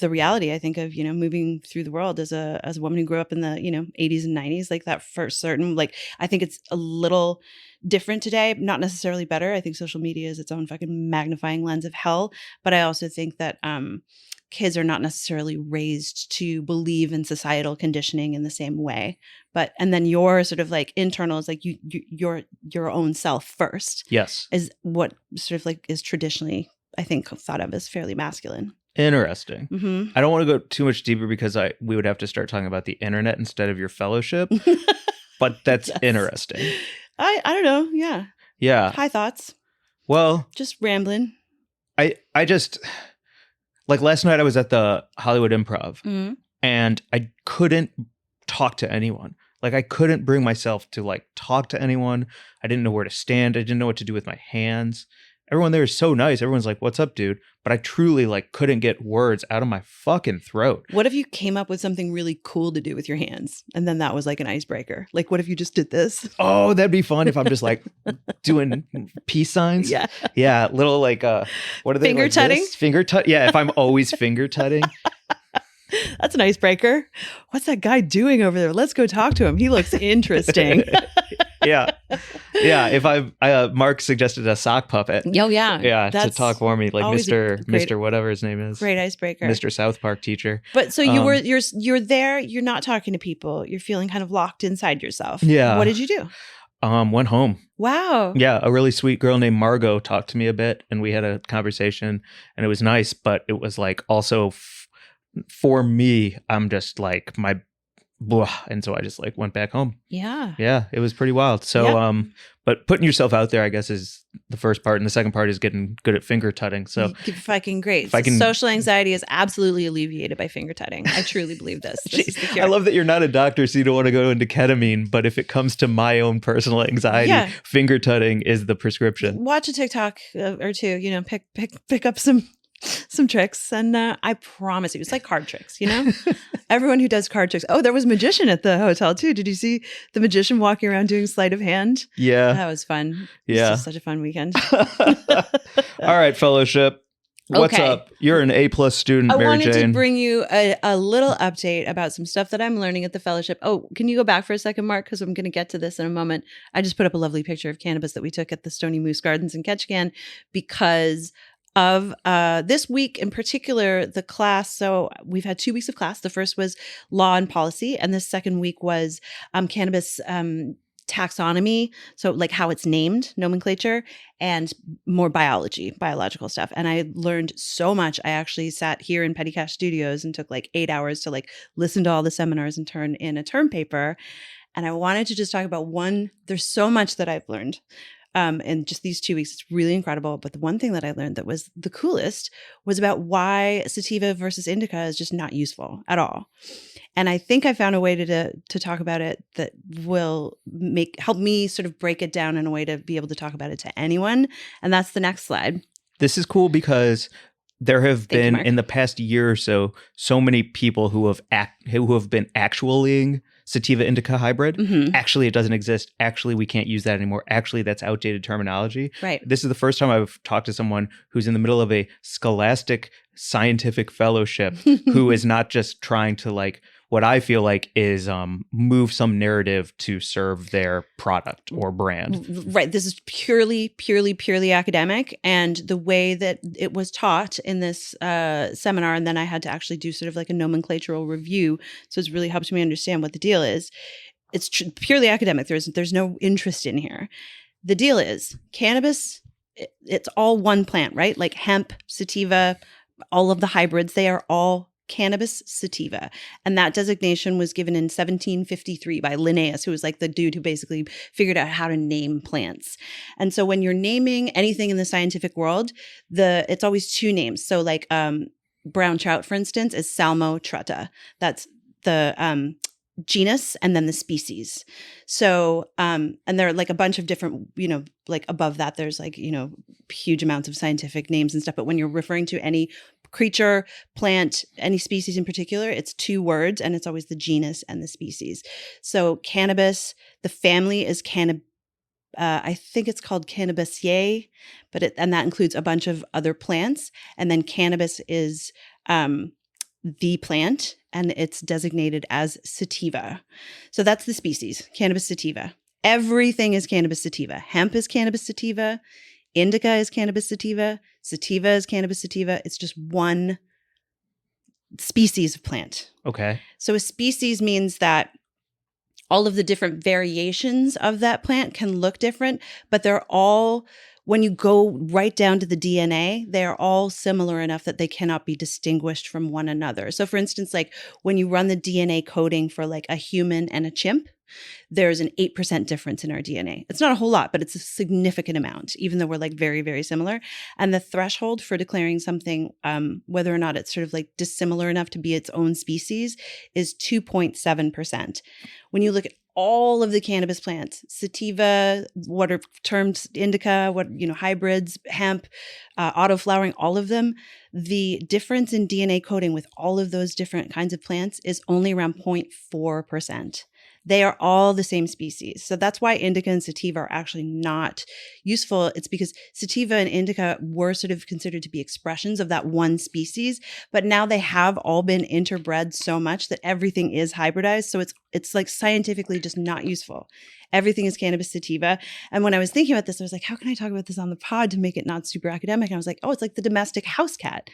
the reality, I think, of, moving through the world as a woman who grew up in the, 80s and 90s, like that for certain. Like, I think it's a little different today, not necessarily better. I think social media is its own fucking magnifying lens of hell. But I also think that kids are not necessarily raised to believe in societal conditioning in the same way. And then your sort of like internal is like your own self first. Yes. Is what sort of like is traditionally, I think, thought of as fairly masculine. Interesting. Mm-hmm. I don't want to go too much deeper because we would have to start talking about the internet instead of your fellowship. But that's Yes. Interesting. I don't know. Yeah. Yeah. High thoughts. Well, Just rambling. I just like last night I was at the Hollywood Improv Mm-hmm. and I couldn't talk to anyone. Like I couldn't bring myself to like talk to anyone. I didn't know where to stand. I didn't know what to do with my hands. Everyone there is so nice. Everyone's like, "What's up, dude?" But I truly like couldn't get words out of my fucking throat. What if you came up with something really cool to do with your hands, and then that was like an icebreaker? Like, what if you just did this? Oh, that'd be fun if I'm just like doing peace signs. Yeah. Yeah, little like what are they? Finger like tutting? this? Finger tut. Yeah, if I'm always finger tutting. That's an icebreaker. What's that guy doing over there? Let's go talk to him. He looks interesting. Yeah. If Mark suggested a sock puppet. Oh yeah. Yeah, to That's talk for me, like always a great- Mr. whatever his name is. Great icebreaker. Mr. South Park teacher. But so you're there, you're not talking to people, you're feeling kind of locked inside yourself. Yeah. What did you do? Went home. Wow. Yeah, a really sweet girl named Margot talked to me a bit and we had a conversation and it was nice, but it was like also for me, I'm just like my blah, and so I just like went back home. Yeah. Yeah, it was pretty wild. So Yeah. But putting yourself out there, I guess, is the first part, and the second part is getting good at finger tutting. So Fucking great. if I can- Social anxiety is absolutely alleviated by finger tutting. I truly believe this. This is the cure. I love that you're not a doctor, so you don't want to go into ketamine. But if it comes to my own personal anxiety, Yeah. finger tutting is the prescription. Watch a TikTok or two, pick up some tricks, and I promise you, it's like card tricks, everyone who does card tricks. Oh, there was a magician at the hotel too. Did you see the magician walking around doing sleight of hand? Yeah. That was fun. It Yeah. was just such a fun weekend. All right, fellowship. What's Okay. up? You're an A+ student, I Mary wanted Jane. to bring you a little update about some stuff that I'm learning at the fellowship. Oh, can you go back for a second, Mark? Because I'm going to get to this in a moment. I just put up a lovely picture of cannabis that we took at the Stony Moose Gardens in Ketchikan because of this week in particular, the class. So we've had 2 weeks of class. The first was law and policy, and the second week was cannabis taxonomy. So like how it's named, nomenclature, and more biological stuff. And I learned so much. I actually sat here in Petty Cash Studios and took like 8 hours to like listen to all the seminars and turn in a term paper. And I wanted to just talk about one. There's so much that I've learned. In just these 2 weeks, it's really incredible. But the one thing that I learned that was the coolest was about why sativa versus indica is just not useful at all. And I think I found a way to talk about it that will help me sort of break it down in a way to be able to talk about it to anyone. And that's the next slide. This is cool because there have Thank you, been Mark. in the past year or so many people who have been actually sativa indica hybrid. Mhm. Actually, it doesn't exist. Actually, we can't use that anymore. Actually, that's outdated terminology. Right. This is the first time I've talked to someone who's in the middle of a scholastic scientific fellowship who is not just trying to like what I feel like is move some narrative to serve their product or brand. Right. This is purely academic. And the way that it was taught in this seminar, and then I had to actually do sort of like a nomenclatural review. So it's really helped me understand what the deal is. It's purely academic. There's no interest in here. The deal is cannabis, it's all one plant, right? Like hemp, sativa, all of the hybrids, they are all cannabis sativa. And that designation was given in 1753 by Linnaeus, who was like the dude who basically figured out how to name plants. And so when you're naming anything in the scientific world, it's always two names. So like brown trout, for instance, is Salmo trutta. That's the genus and then the species. So and there are like a bunch of different, like above that there's like, huge amounts of scientific names and stuff. But when you're referring to any creature, plant, any species in particular, it's two words and it's always the genus and the species. So cannabis, the family is I think it's called Cannabisaceae, and that includes a bunch of other plants. And then cannabis is the plant, and it's designated as sativa. So that's the species, Cannabis sativa. Everything is Cannabis sativa. Hemp is Cannabis sativa. Indica is Cannabis sativa. Sativa is Cannabis sativa. It's just one species of plant. Okay. So a species means that all of the different variations of that plant can look different, but they're all, when you go right down to the DNA, they are all similar enough that they cannot be distinguished from one another. So for instance, like when you run the DNA coding for like a human and a chimp, there's an 8% difference in our DNA. It's not a whole lot, but it's a significant amount, even though we're like very, very similar. And the threshold for declaring something, whether or not it's sort of like dissimilar enough to be its own species, is 2.7%. When you look at all of the cannabis plants, sativa, what are termed indica, hybrids, hemp, autoflowering, all of them, the difference in DNA coding with all of those different kinds of plants is only around 0.4%. They are all the same species. So that's why indica and sativa are actually not useful. It's because sativa and indica were sort of considered to be expressions of that one species, but now they have all been interbred so much that everything is hybridized. So it's like scientifically just not useful. Everything is cannabis sativa. And when I was thinking about this, I was like, how can I talk about this on the pod to make it not super academic? And I was like, oh, it's like the domestic house cat.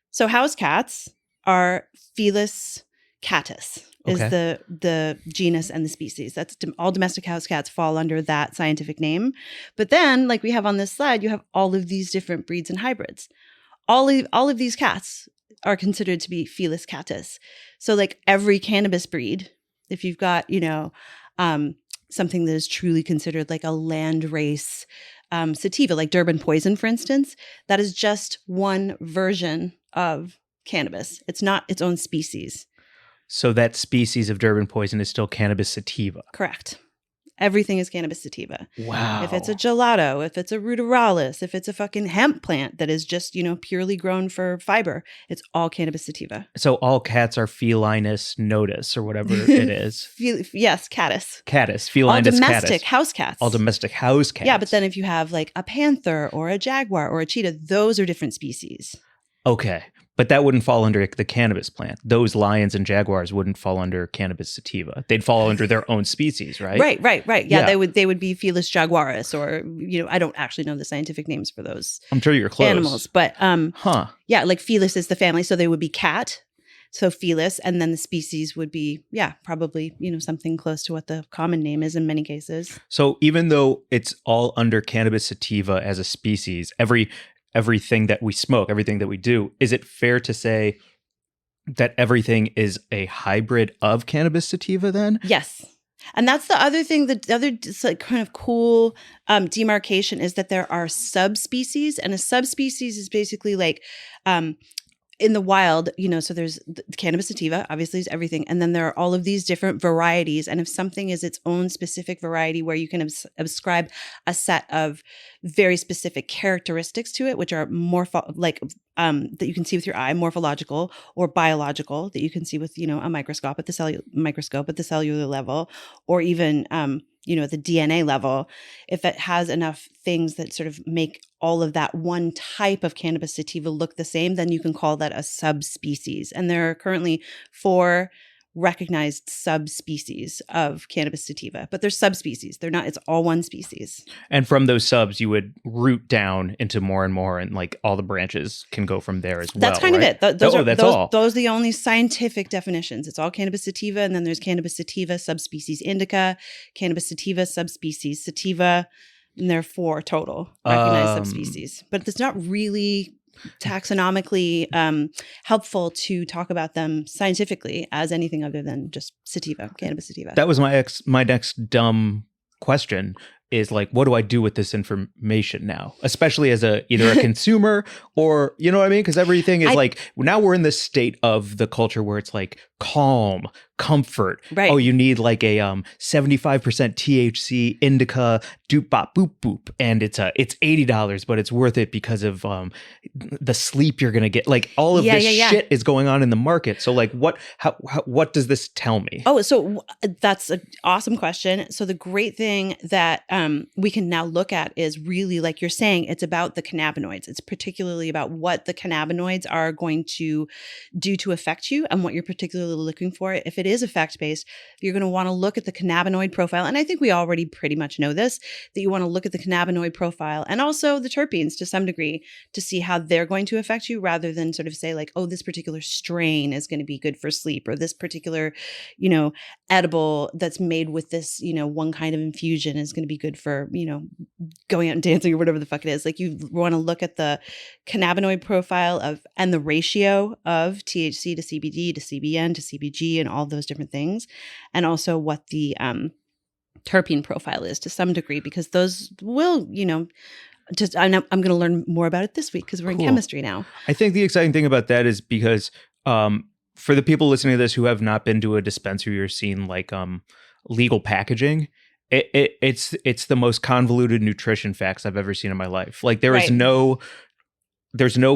So house cats are Felis catus. Is the genus and the species. That's all domestic house cats fall under that scientific name. But then, like we have on this slide, you have all of these different breeds and hybrids. All of these cats are considered to be Felis catus. So like every cannabis breed, if you've got, something that is truly considered like a land race sativa, like Durban poison, for instance, that is just one version of cannabis. It's not its own species. So that species of Durban poison is still cannabis sativa. Correct. Everything is cannabis sativa. Wow. If it's a gelato, if it's a ruderalis, if it's a fucking hemp plant that is just, purely grown for fiber, it's all cannabis sativa. So all cats are Felinus notus or whatever it is. Yes, catus. Catus, Felinus all domestic catus. House cats. All domestic house cats. Yeah, but then if you have like a panther or a jaguar or a cheetah, those are different species. Okay. But that wouldn't fall under the cannabis plant. Those lions and jaguars wouldn't fall under cannabis sativa. They'd fall under their own species, right? Right. Yeah, they would be Felis jaguaris, or I don't actually know the scientific names for those. I'm sure you're close. Animals, but yeah, like Felis is the family, so they would be cat. So Felis, and then the species would be probably something close to what the common name is in many cases. So even though it's all under cannabis sativa as a species, everything that we smoke, everything that we do, is it fair to say that everything is a hybrid of cannabis sativa then? Yes. And that's the other thing, the other kind of cool demarcation is that there are subspecies, and a subspecies is basically like in the wild, so there's the cannabis sativa, obviously is everything. And then there are all of these different varieties. And if something is its own specific variety where you can ascribe a set of very specific characteristics to it, which are that you can see with your eye, morphological or biological, that you can see with, a microscope at the cellular level, or even, at the DNA level, if it has enough things that sort of make all of that one type of cannabis sativa look the same, then you can call that a subspecies. And there are currently 4 recognized subspecies of cannabis sativa, but they're subspecies. They're not, it's all one species. And from those subs, you would root down into more and more, and like all the branches can go from there as well. That's kind right? of it. Those all. Those are the only scientific definitions. It's all cannabis sativa, and then there's cannabis sativa subspecies indica, cannabis sativa subspecies sativa, and there are 4 total recognized subspecies. But it's not really taxonomically helpful to talk about them scientifically as anything other than just sativa, cannabis sativa. That was my next dumb question, is like, what do I do with this information now? Especially as either a consumer or, you know what I mean? Because everything is like, now we're in this state of the culture where it's like calm, comfort. Right. Oh, you need like a 75% THC indica doop bop boop boop, and it's $80, but it's worth it because of the sleep you're gonna get. Like all of this shit is going on in the market. So like what does this tell me? Oh, so that's an awesome question. So the great thing that we can now look at is really, like you're saying, it's about the cannabinoids. It's particularly about what the cannabinoids are going to do to affect you and what you're particularly looking for. If it is effect-based, you're going to want to look at the cannabinoid profile. And I think we already pretty much know this, that you want to look at the cannabinoid profile and also the terpenes to some degree to see how they're going to affect you, rather than sort of say like, oh, this particular strain is going to be good for sleep, or this particular, edible that's made with this, one kind of infusion is going to be good for, going out and dancing or whatever the fuck it is. Like you want to look at the cannabinoid profile and the ratio of THC to CBD to CBN to CBG and all those different things. And also what the terpene profile is to some degree, because those will, I'm going to learn more about it this week because we're in chemistry now. I think the exciting thing about that is because for the people listening to this who have not been to a dispensary or seen like legal packaging, it's the most convoluted nutrition facts I've ever seen in my life. Like there's no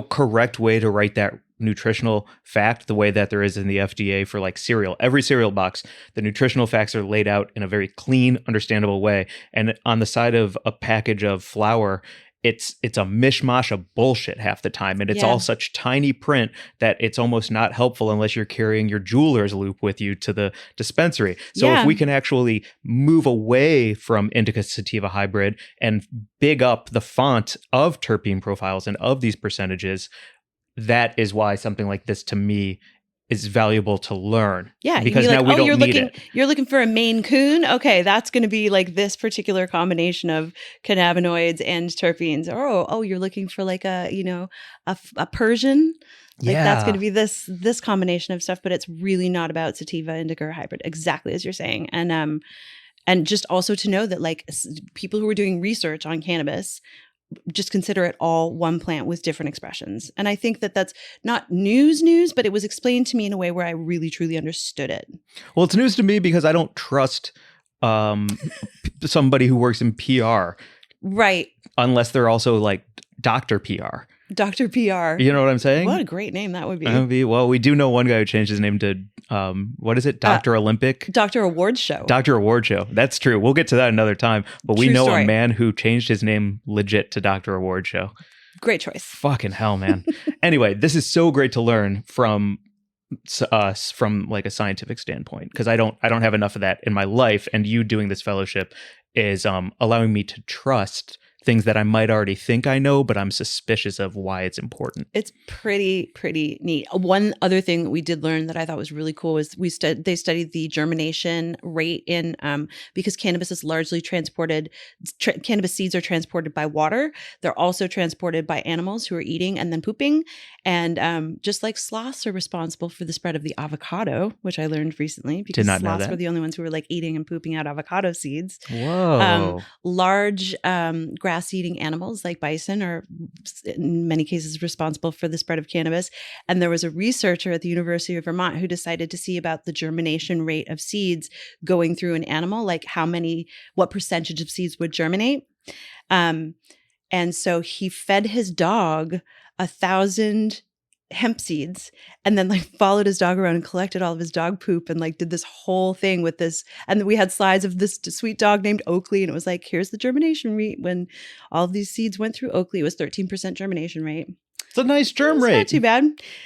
correct way to write that nutritional fact the way that there is in the FDA for like cereal. Every cereal box, the nutritional facts are laid out in a very clean, understandable way. And on the side of a package of flour, it's a mishmash of bullshit half the time. And it's all such tiny print that it's almost not helpful unless you're carrying your jeweler's loop with you to the dispensary. So if we can actually move away from indica sativa hybrid and big up the font of terpene profiles and of these percentages, that is why something like this to me is valuable to learn. Yeah, because now we don't need it. You're looking for a Maine Coon? Okay, that's going to be like this particular combination of cannabinoids and terpenes. Oh, you're looking for like a Persian? Like that's going to be this combination of stuff, but it's really not about sativa, indica, or hybrid, exactly as you're saying. And just also to know that like people who are doing research on cannabis just consider it all one plant with different expressions. And I think that that's not news, but it was explained to me in a way where I really, truly understood it. Well, it's news to me because I don't trust somebody who works in PR. Right. Unless they're also like Dr. PR. Dr. PR. You know what I'm saying? What a great name that would be. Well, we do know one guy who changed his name to, what is it? Dr. Olympic? Dr. Award Show. Dr. Award Show. That's true. We'll get to that another time. But we know a man who changed his name legit to Dr. Award Show. Great choice. Fucking hell, man. Anyway, this is so great to learn from us from like a scientific standpoint, because I don't have enough of that in my life. And you doing this fellowship is allowing me to trust things that I might already think I know, but I'm suspicious of why it's important. It's pretty neat. One other thing that we did learn that I thought was really cool was they studied the germination rate in because cannabis is largely transported. Cannabis seeds are transported by water. They're also transported by animals who are eating and then pooping. And just like sloths are responsible for the spread of the avocado, which I learned recently, because sloths were the only ones who were like eating and pooping out avocado seeds. Whoa. Large grass-eating animals like bison are in many cases responsible for the spread of cannabis. And there was a researcher at the University of Vermont who decided to see about the germination rate of seeds going through an animal, like what percentage of seeds would germinate. And so he fed his dog 1,000 hemp seeds and then like followed his dog around and collected all of his dog poop and like did this whole thing with this. And we had slides of this sweet dog named Oakley, and it was like, here's the germination rate when all of these seeds went through Oakley. It was 13% germination rate. It's a nice germ rate. Not too bad.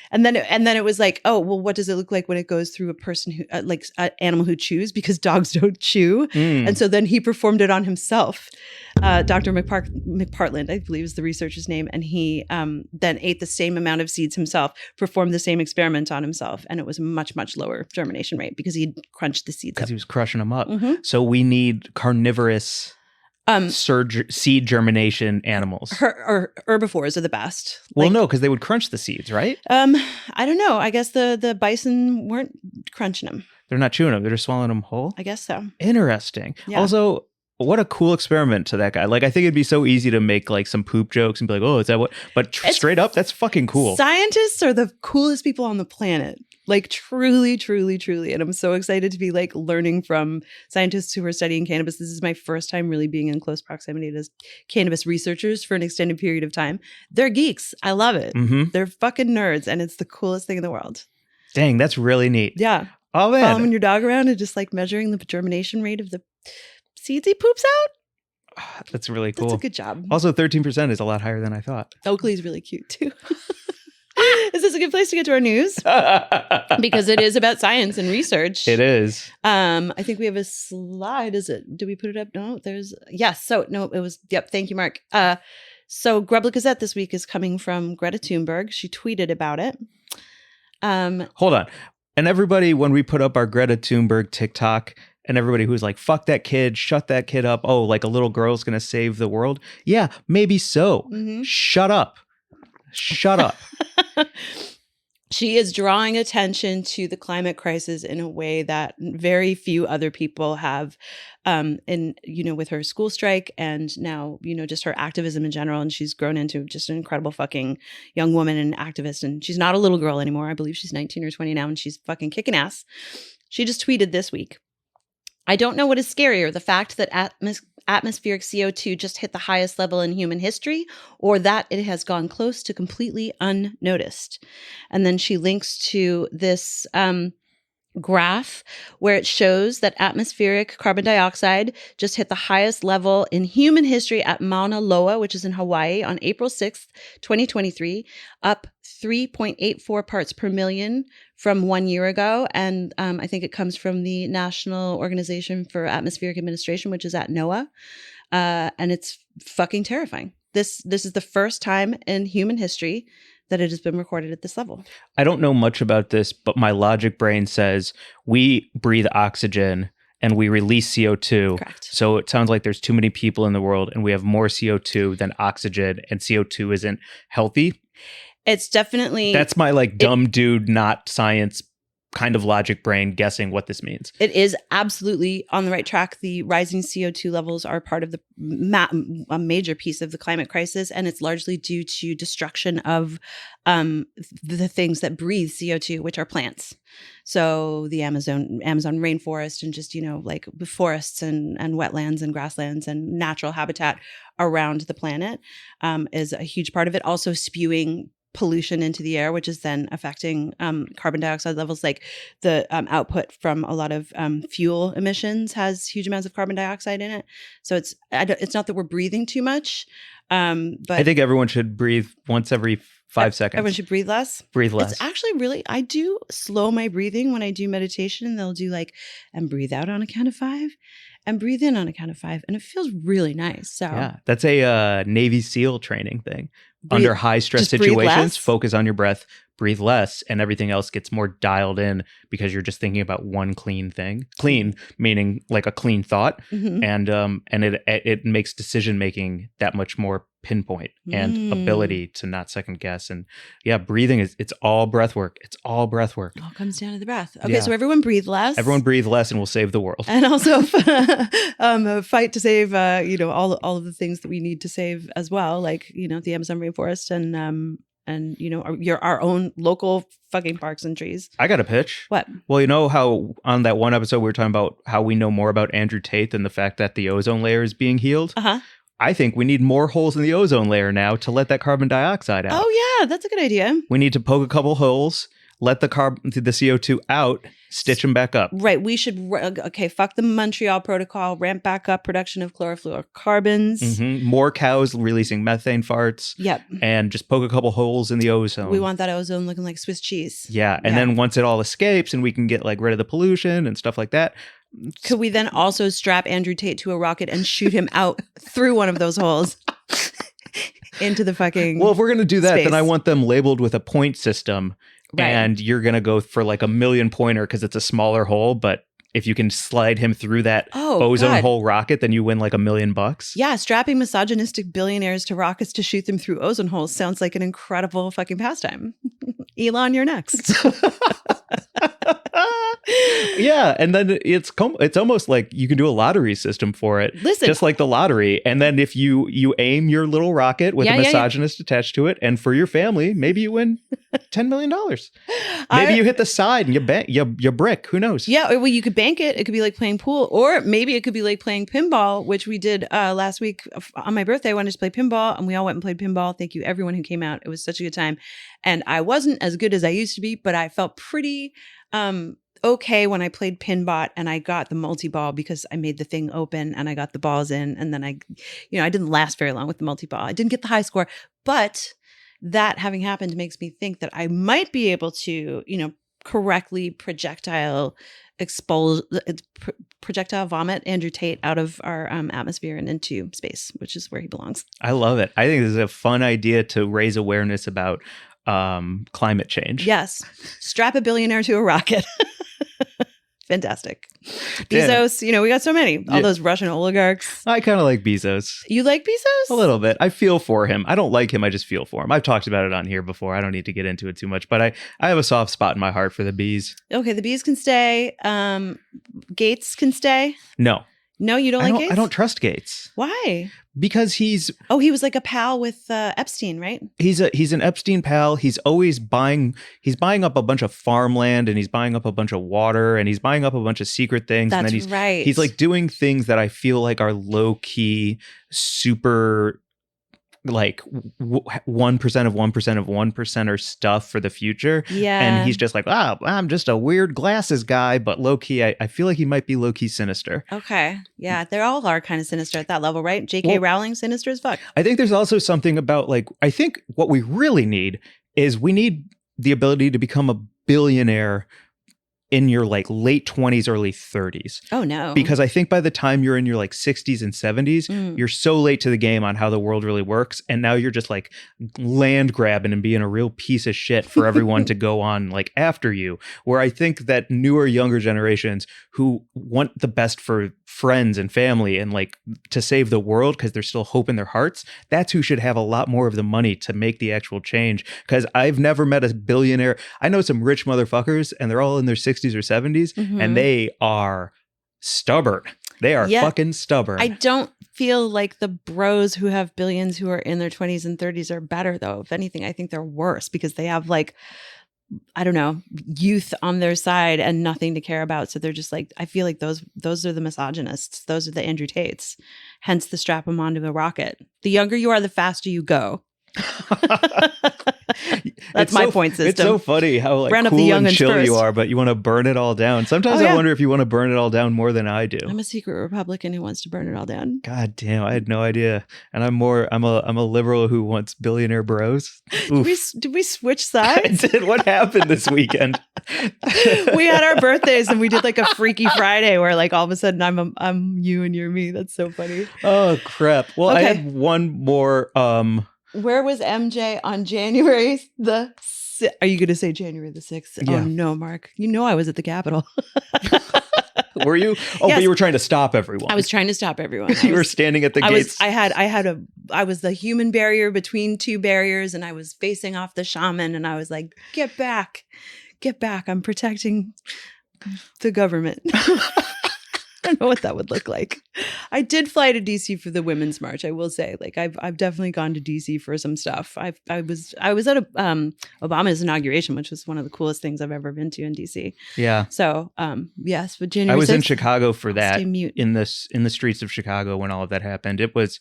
And then it was like, oh, well, what does it look like when it goes through a person who like an animal who chews, because dogs don't chew. And so then he performed it on himself. Dr. McPartland, I believe is the researcher's name. And he then ate the same amount of seeds himself, performed the same experiment on himself. And it was a much, much lower germination rate because he crunched the seeds up. Because he was crushing them up. Mm-hmm. So we need carnivorous seed germination animals. Or herbivores are the best. Well, no, because they would crunch the seeds, right? I don't know. I guess the bison weren't crunching them. They're not chewing them. They're just swallowing them whole? I guess so. Interesting. Yeah. Also, what a cool experiment to that guy. Like, I think it'd be so easy to make like some poop jokes and be like, oh, is that what? But straight up, that's fucking cool. Scientists are the coolest people on the planet. Like truly, truly, truly. And I'm so excited to be like learning from scientists who are studying cannabis. This is my first time really being in close proximity to cannabis researchers for an extended period of time. They're geeks. I love it. Mm-hmm. They're fucking nerds. And it's the coolest thing in the world. Dang, that's really neat. Yeah. Oh, man. Following your dog around and just like measuring the germination rate of the seeds he poops out. That's really cool. That's a good job. Also, 13% is a lot higher than I thought. Oakley's really cute too. Is this a good place to get to our news? Because it is about science and research. It is. I think we have a slide. Is it? Did we put it up? No, yes. So no, it was, yep. Thank you, Mark. So Grub Gazette this week is coming from Greta Thunberg. She tweeted about it. Hold on. And everybody, when we put up our Greta Thunberg TikTok, and everybody who's like, fuck that kid, shut that kid up. Oh, like a little girl's going to save the world. Yeah, maybe so. Mm-hmm. Shut up. Shut up. She is drawing attention to the climate crisis in a way that very few other people have, with her school strike and now, just her activism in general. And she's grown into just an incredible fucking young woman and activist. And she's not a little girl anymore. I believe she's 19 or 20 now, and she's fucking kicking ass. She just tweeted this week, I don't know what is scarier, the fact that atmospheric CO2 just hit the highest level in human history, or that it has gone close to completely unnoticed. And then she links to this graph where it shows that atmospheric carbon dioxide just hit the highest level in human history at Mauna Loa, which is in Hawaii, on April 6th, 2023, up 3.84 parts per million from 1 year ago. And I think it comes from the National Organization for Atmospheric Administration, which is at NOAA. And it's fucking terrifying. This is the first time in human history that it has been recorded at this level. I don't know much about this, but my logic brain says we breathe oxygen and we release CO2. Correct. So it sounds like there's too many people in the world and we have more CO2 than oxygen, and CO2 isn't healthy. It's definitely... That's my dumb dude, not science kind of logic brain guessing what this means. It is absolutely on the right track. The rising CO2 levels are part of a major piece of the climate crisis, and it's largely due to destruction of the things that breathe CO2, which are plants. So the Amazon rainforest and just, like forests and wetlands and grasslands and natural habitat around the planet is a huge part of it. Also spewing pollution into the air, which is then affecting carbon dioxide levels. Like the output from a lot of fuel emissions has huge amounts of carbon dioxide in it. So it's not that we're breathing too much, but I think everyone should breathe once every 5 seconds. Everyone should breathe less. Breathe less. It's actually really, I do slow my breathing when I do meditation. They'll do and breathe out on a count of 5 and breathe in on a count of 5. And it feels really nice. So yeah, that's a Navy SEAL training thing. Breathe, under high stress situations, less? Focus on your breath, breathe less, and everything else gets more dialed in because you're just thinking about one clean thing. Clean meaning like a clean thought, mm-hmm. and it makes decision making that much more pinpoint and ability to not second guess. And yeah, breathing it's all breath work. It's all breath work. It all comes down to the breath. Okay, yeah. So everyone breathe less. Everyone breathe less, and we'll save the world. And also fight to save all of the things that we need to save as well, like the Amazon rainforest and our own local fucking parks and trees. I got a pitch. What? Well, you know how on that one episode we were talking about how we know more about Andrew Tate than the fact that the ozone layer is being healed? Uh-huh. I think we need more holes in the ozone layer now to let that carbon dioxide out. Oh yeah, that's a good idea. We need to poke a couple holes, let the CO2 out, stitch them back up. Right. We should, fuck the Montreal Protocol, ramp back up production of chlorofluorocarbons. Mm-hmm. More cows releasing methane farts. Yep. And just poke a couple holes in the ozone. We want that ozone looking like Swiss cheese. Yeah. And then once it all escapes and we can get rid of the pollution and stuff like that. Could we then also strap Andrew Tate to a rocket and shoot him out through one of those holes into the fucking Well, if we're going to do that, space. then I want them labeled with a point system. Right. And you're going to go for a million pointer because it's a smaller hole. But if you can slide him through that ozone hole rocket, then you win $1 million. Yeah. Strapping misogynistic billionaires to rockets to shoot them through ozone holes sounds like an incredible fucking pastime. Elon, you're next. Yeah, and then it's almost like you can do a lottery system for it. Listen, just like the lottery. And then if you aim your little rocket with a misogynist attached to it, and for your family, maybe you win $10 million. Maybe you hit the side and you brick. Who knows? Yeah, well, you could bank it. It could be like playing pool, or maybe it could be like playing pinball, which we did last week on my birthday. I wanted to play pinball, and we all went and played pinball. Thank you, everyone who came out. It was such a good time. And I wasn't as good as I used to be, but I felt pretty okay when I played Pinbot and I got the multi-ball because I made the thing open and I got the balls in. And then I didn't last very long with the multi-ball. I didn't get the high score, but that having happened makes me think that I might be able to, correctly projectile vomit Andrew Tate out of our atmosphere and into space, which is where he belongs. I love it. I think this is a fun idea to raise awareness about climate change. Yes. Strap a billionaire to a rocket. Fantastic. Bezos, we got so many. All those Russian oligarchs. I kind of like Bezos. You like Bezos? A little bit. I feel for him. I don't like him. I just feel for him. I've talked about it on here before. I don't need to get into it too much, but I have a soft spot in my heart for the bees. Okay, the bees can stay. Gates can stay. No, you don't like Gates? I don't trust Gates. Why? Because he was like a pal with Epstein, right? He's an Epstein pal. He's always buying up a bunch of farmland, and he's buying up a bunch of water, and he's buying up a bunch of secret things. That's and then right. He's like doing things that I feel like are low key, super like 1% of 1% of 1%er stuff for the future. Yeah. And he's just like, I'm just a weird glasses guy, but low key, I feel like he might be low key sinister. Okay. Yeah. They all are kind of sinister at that level, right? J.K. Rowling, sinister as fuck. I think there's also something about I think what we really need is we need the ability to become a billionaire in your late 20s, early 30s. Oh, no. Because I think by the time you're in your 60s and 70s, you're so late to the game on how the world really works. And now you're just land grabbing and being a real piece of shit for everyone to go on after you. Where I think that newer, younger generations who want the best for friends and family and to save the world because there's still hope in their hearts, that's who should have a lot more of the money to make the actual change. Because I've never met a billionaire. I know some rich motherfuckers and they're all in their 60s or 70s and they are stubborn. They are fucking stubborn. I don't feel like the bros who have billions who are in their 20s and 30s are better, though. If anything, I think they're worse because they have I don't know, youth on their side and nothing to care about. So they're just I feel like those are the misogynists. Those are the Andrew Tates. Hence the strap them onto a rocket. The younger you are, the faster you go. That's my point system. It's so funny how Brand cool and chill first. you are, but you want to burn it all down. Sometimes I wonder if you want to burn it all down more than I do. I'm a secret Republican who wants to burn it all down. God damn, I had no idea. And I'm a liberal who wants billionaire bros. Did we switch sides? I did. What happened this weekend? We had our birthdays and we did a Freaky Friday where all of a sudden I'm you and you're me. That's so funny. Oh crap. Well, okay. I had one more Where was MJ on January the 6th? Are you going to say January the 6th? Yeah. Oh, no, Mark. I was at the Capitol. Were you? Oh, yes. But you were trying to stop everyone. I was trying to stop everyone. You were standing at the gates. I was the human barrier between two barriers and I was facing off the shaman and I was like, get back. I'm protecting the government. I don't know what that would look like. I did fly to DC for the Women's March. I will say, I've definitely gone to DC for some stuff. I was at Obama's inauguration, which was one of the coolest things I've ever been to in DC. Yeah. So yes, but January 6th, I was in Chicago for that. Stay mute. In the streets of Chicago when all of that happened. It was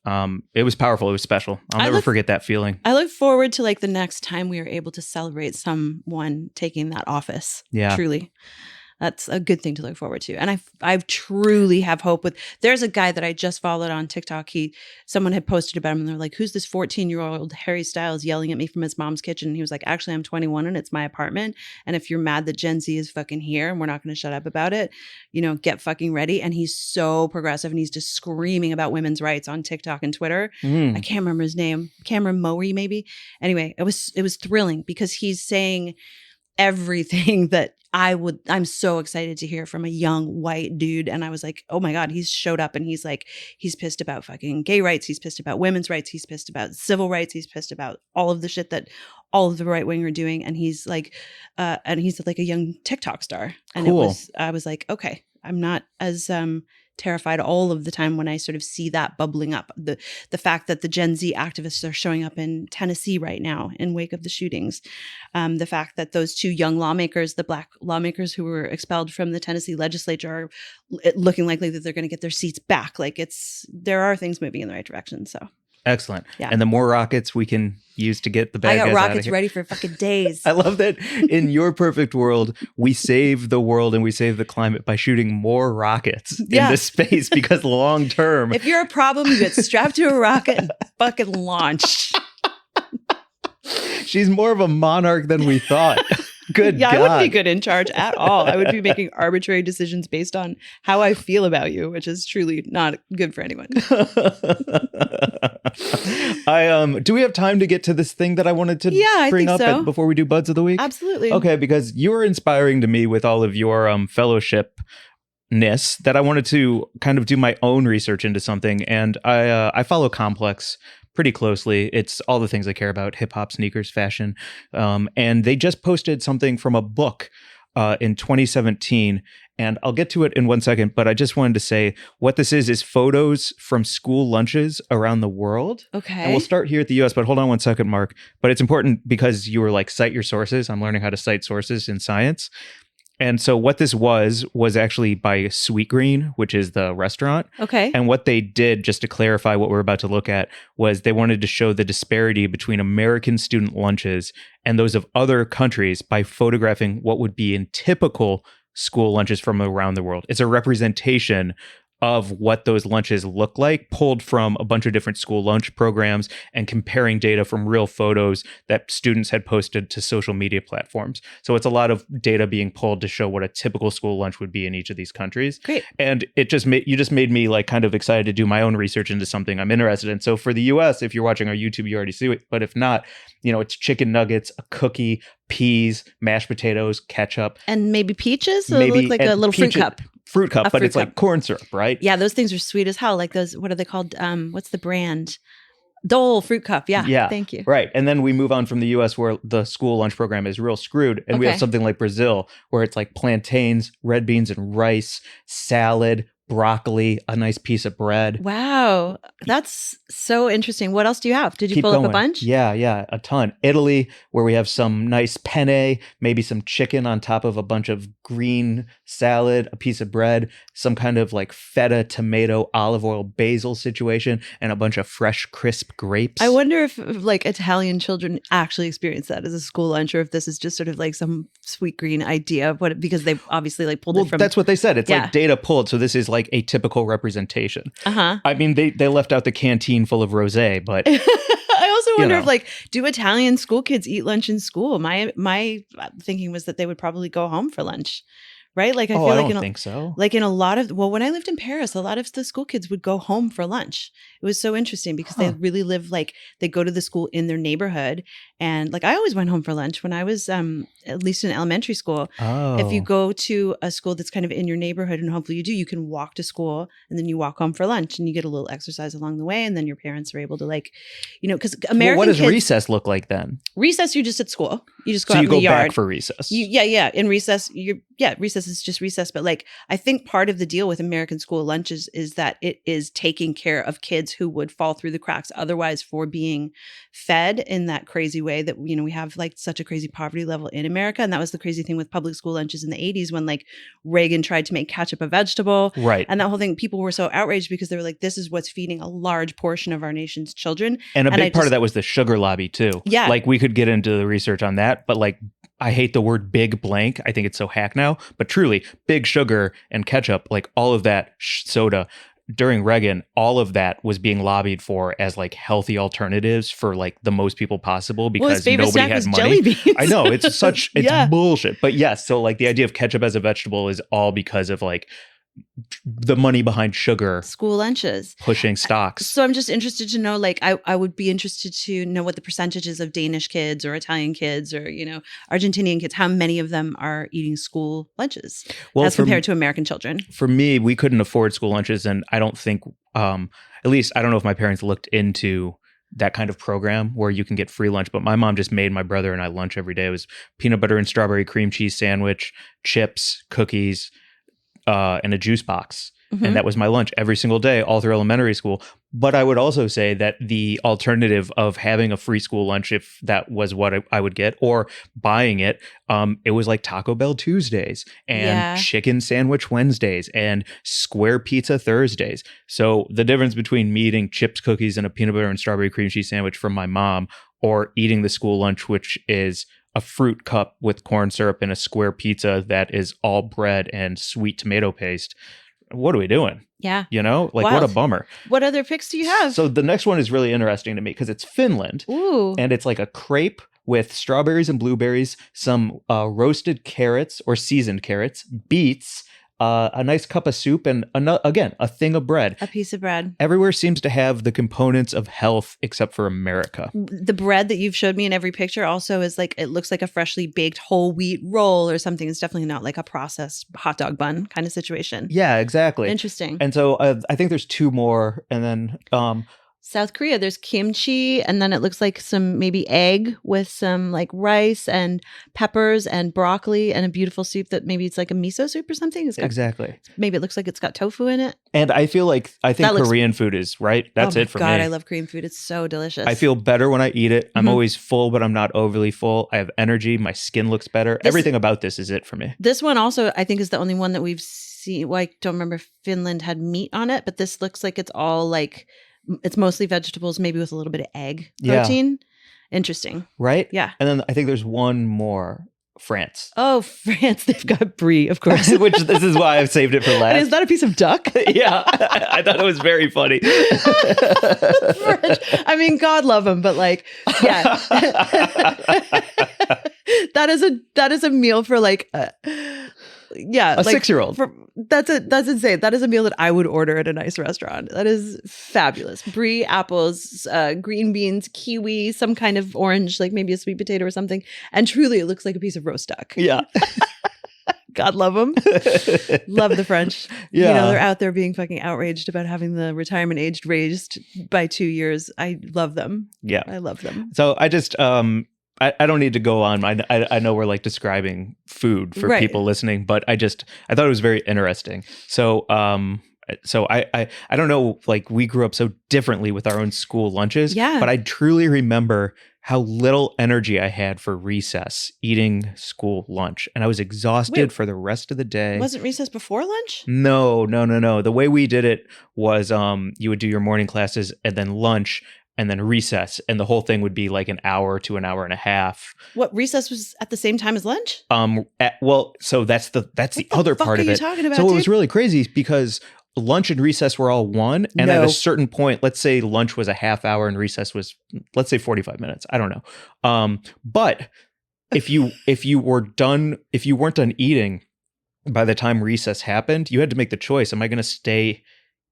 powerful. It was special. I'll never forget that feeling. I look forward to the next time we are able to celebrate someone taking that office. Yeah. Truly. That's a good thing to look forward to. And I truly have hope there's a guy that I just followed on TikTok. Someone had posted about him and they're like, who's this 14-year-old Harry Styles yelling at me from his mom's kitchen? And he was like, actually, I'm 21 and it's my apartment. And if you're mad that Gen Z is fucking here and we're not going to shut up about it, get fucking ready. And he's so progressive and he's just screaming about women's rights on TikTok and Twitter. I can't remember his name. Cameron Moe, maybe. Anyway, it was thrilling because he's saying everything that I'm so excited to hear from a young white dude. And I was like, oh my God, he's showed up and he's like, he's pissed about fucking gay rights. He's pissed about women's rights. He's pissed about civil rights. He's pissed about all of the shit that all of the right wing are doing. And he's like a young TikTok star. And Cool. I was like, okay, I'm not as terrified all of the time when I sort of see that bubbling up. The fact that the Gen Z activists are showing up in Tennessee right now in wake of the shootings. The fact that those two young lawmakers, the black lawmakers who were expelled from the Tennessee legislature, are looking likely that they're going to get their seats back. Like there are things moving in the right direction. So. Excellent. Yeah. And the more rockets we can use to get the bad guys I got out of rockets here. ready for fucking days. I love that in your perfect world, we save the world and we save the climate by shooting more rockets in this space because long term. If you're a problem, you get strapped to a rocket and fucking launched. She's more of a monarch than we thought. Good Yeah, God. I wouldn't be good in charge at all. I would be making arbitrary decisions based on how I feel about you, which is truly not good for anyone. Do we have time to get to this thing that I wanted to bring up so. before we do Buds of the Week? Absolutely. Okay, because you were inspiring to me with all of your fellowshipness that I wanted to kind of do my own research into something. And I follow Complex pretty closely. It's all the things I care about: hip hop, sneakers, fashion. And they just posted something from a book in 2017. And I'll get to it in 1 second, but I just wanted to say what this is photos from school lunches around the world. Okay. And we'll start here at the US, but hold on 1 second, Mark. But it's important because you were like, cite your sources. I'm learning how to cite sources in science. And so what this was actually by Sweetgreen, which is the restaurant. Okay. And what they did, just to clarify what we're about to look at, was they wanted to show the disparity between American student lunches and those of other countries by photographing what would be in typical school lunches from around the world. It's a representation of what those lunches look like, pulled from a bunch of different school lunch programs and comparing data from real photos that students had posted to social media platforms. So it's a lot of data being pulled to show what a typical school lunch would be in each of these countries. Great. And it just made me like kind of excited to do my own research into something I'm interested in. So for the US, if you're watching our YouTube, you already see it. But if not, it's chicken nuggets, a cookie, peas, mashed potatoes, ketchup. And maybe peaches? So it look like a little fruit cup. Fruit cup, but it's like corn syrup, right? Yeah, those things are sweet as hell. Like those, what are they called? What's the brand? Dole fruit cup. Yeah. Thank you. Right. And then we move on from the US where the school lunch program is real screwed. And we have something like Brazil where it's like plantains, red beans and rice, salad, broccoli, a nice piece of bread. Wow. That's so interesting. What else do you have? Did you pull up a bunch? Yeah, a ton. Italy, where we have some nice penne, maybe some chicken on top of a bunch of green salad, a piece of bread, some kind of like feta, tomato, olive oil, basil situation, and a bunch of fresh, crisp grapes. I wonder if like Italian children actually experience that as a school lunch, or if this is just sort of like some Sweetgreen idea of what, because they obviously like pulled it from. That's what they said. It's like data pulled. So this is like a typical representation. I mean, they left out the canteen full of rosé, but I also wonder if like, do Italian school kids eat lunch in school? My thinking was that they would probably go home for lunch. Right? Like I feel like don't think so. Like in a lot of, when I lived in Paris, a lot of the school kids would go home for lunch. It was so interesting because they really live like they go to the school in their neighborhood. And like I always went home for lunch when I was at least in elementary school. If you go to a school that's kind of in your neighborhood, and hopefully you do, you can walk to school and then you walk home for lunch and you get a little exercise along the way. And then your parents are able to like, because American what does kids, recess look like then? Recess, you're just at school. You just go so out you in the go yard. back for recess. In recess, recess is just recess. But like, I think part of the deal with American school lunches is that it is taking care of kids who would fall through the cracks otherwise for being fed in that crazy way that, we have like such a crazy poverty level in America. And that was the crazy thing with public school lunches in the 80s when like Reagan tried to make ketchup a vegetable. Right. And that whole thing, people were so outraged because they were like, this is what's feeding a large portion of our nation's children. And a big part of that was the sugar lobby too. Yeah. Like we could get into the research on that, but like, I hate the word big blank. I think it's so hack now, but truly big sugar and ketchup, like all of that soda during Reagan, all of that was being lobbied for as like healthy alternatives for like the most people possible because nobody had money. Jelly beans. I know it's bullshit, but yes. So like the idea of ketchup as a vegetable is all because of like the money behind sugar School lunches. pushing stocks. So I'm just interested to know, like, I would be interested to know what the percentages of Danish kids or Italian kids or, Argentinian kids, how many of them are eating school lunches as compared to American children. For me, we couldn't afford school lunches. And I don't think, at least I don't know if my parents looked into that kind of program where you can get free lunch. But my mom just made my brother and I lunch every day. It was peanut butter and strawberry cream cheese sandwich, chips, cookies, and a juice box. Mm-hmm. And that was my lunch every single day, all through elementary school. But I would also say that the alternative of having a free school lunch, if that was what I would get, or buying it, it was like Taco Bell Tuesdays and chicken sandwich Wednesdays and square pizza Thursdays. So the difference between me eating chips, cookies, and a peanut butter and strawberry cream cheese sandwich from my mom, or eating the school lunch, which is a fruit cup with corn syrup and a square pizza that is all bread and sweet tomato paste. What are we doing? Yeah. What a bummer. What other picks do you have? So the next one is really interesting to me because it's Finland. Ooh. And it's like a crepe with strawberries and blueberries, some roasted carrots or seasoned carrots, beets, a nice cup of soup, and again, a thing of bread. A piece of bread. Everywhere seems to have the components of health except for America. The bread that you've showed me in every picture also is like, it looks like a freshly baked whole wheat roll or something. It's definitely not like a processed hot dog bun kind of situation. Yeah, exactly. Interesting. And so I think there's two more. And then South Korea, there's kimchi, and then it looks like some maybe egg with some like rice and peppers and broccoli and a beautiful soup that maybe it's like a miso soup or something. Exactly. Maybe it looks like it's got tofu in it. And I think Korean food is right. That's it for me. God, I love Korean food. It's so delicious. I feel better when I eat it. I'm always full, but I'm not overly full. I have energy. My skin looks better. Everything about this is it for me. This one also, I think, is the only one that we've seen. Well, I don't remember if Finland had meat on it, but this looks like it's all like, it's mostly vegetables, maybe with a little bit of egg protein. Yeah. Interesting. Right? Yeah. And then I think there's one more. France. Oh, France. They've got brie, of course. Which this is why I've saved it for last. And is that a piece of duck? Yeah. I thought it was very funny. French. I mean, God love them, but like, yeah. that is a meal for like a 6-year-old. That's insane. That is a meal that I would order at a nice restaurant. That is fabulous. Brie, apples, green beans, kiwi, some kind of orange, like maybe a sweet potato or something. And truly, it looks like a piece of roast duck. Yeah. God love them. Love the French. Yeah. They're out there being fucking outraged about having the retirement age raised by 2 years. I love them. Yeah. I love them. So I just, I don't need to go on. I know we're like describing food for people listening, but I thought it was very interesting. So I don't know, like we grew up so differently with our own school lunches, but I truly remember how little energy I had for recess eating school lunch. And I was exhausted for the rest of the day. Wasn't recess before lunch? No. The way we did it was you would do your morning classes and then lunch and then recess. And the whole thing would be like an hour to an hour and a half. What, recess was at the same time as lunch? So that's the other part of it. What are you talking about, So dude? it was really crazy because lunch and recess were all one. And at a certain point, let's say lunch was a half hour and recess was, let's say 45 minutes. I don't know. But if you weren't done eating by the time recess happened, you had to make the choice. Am I going to stay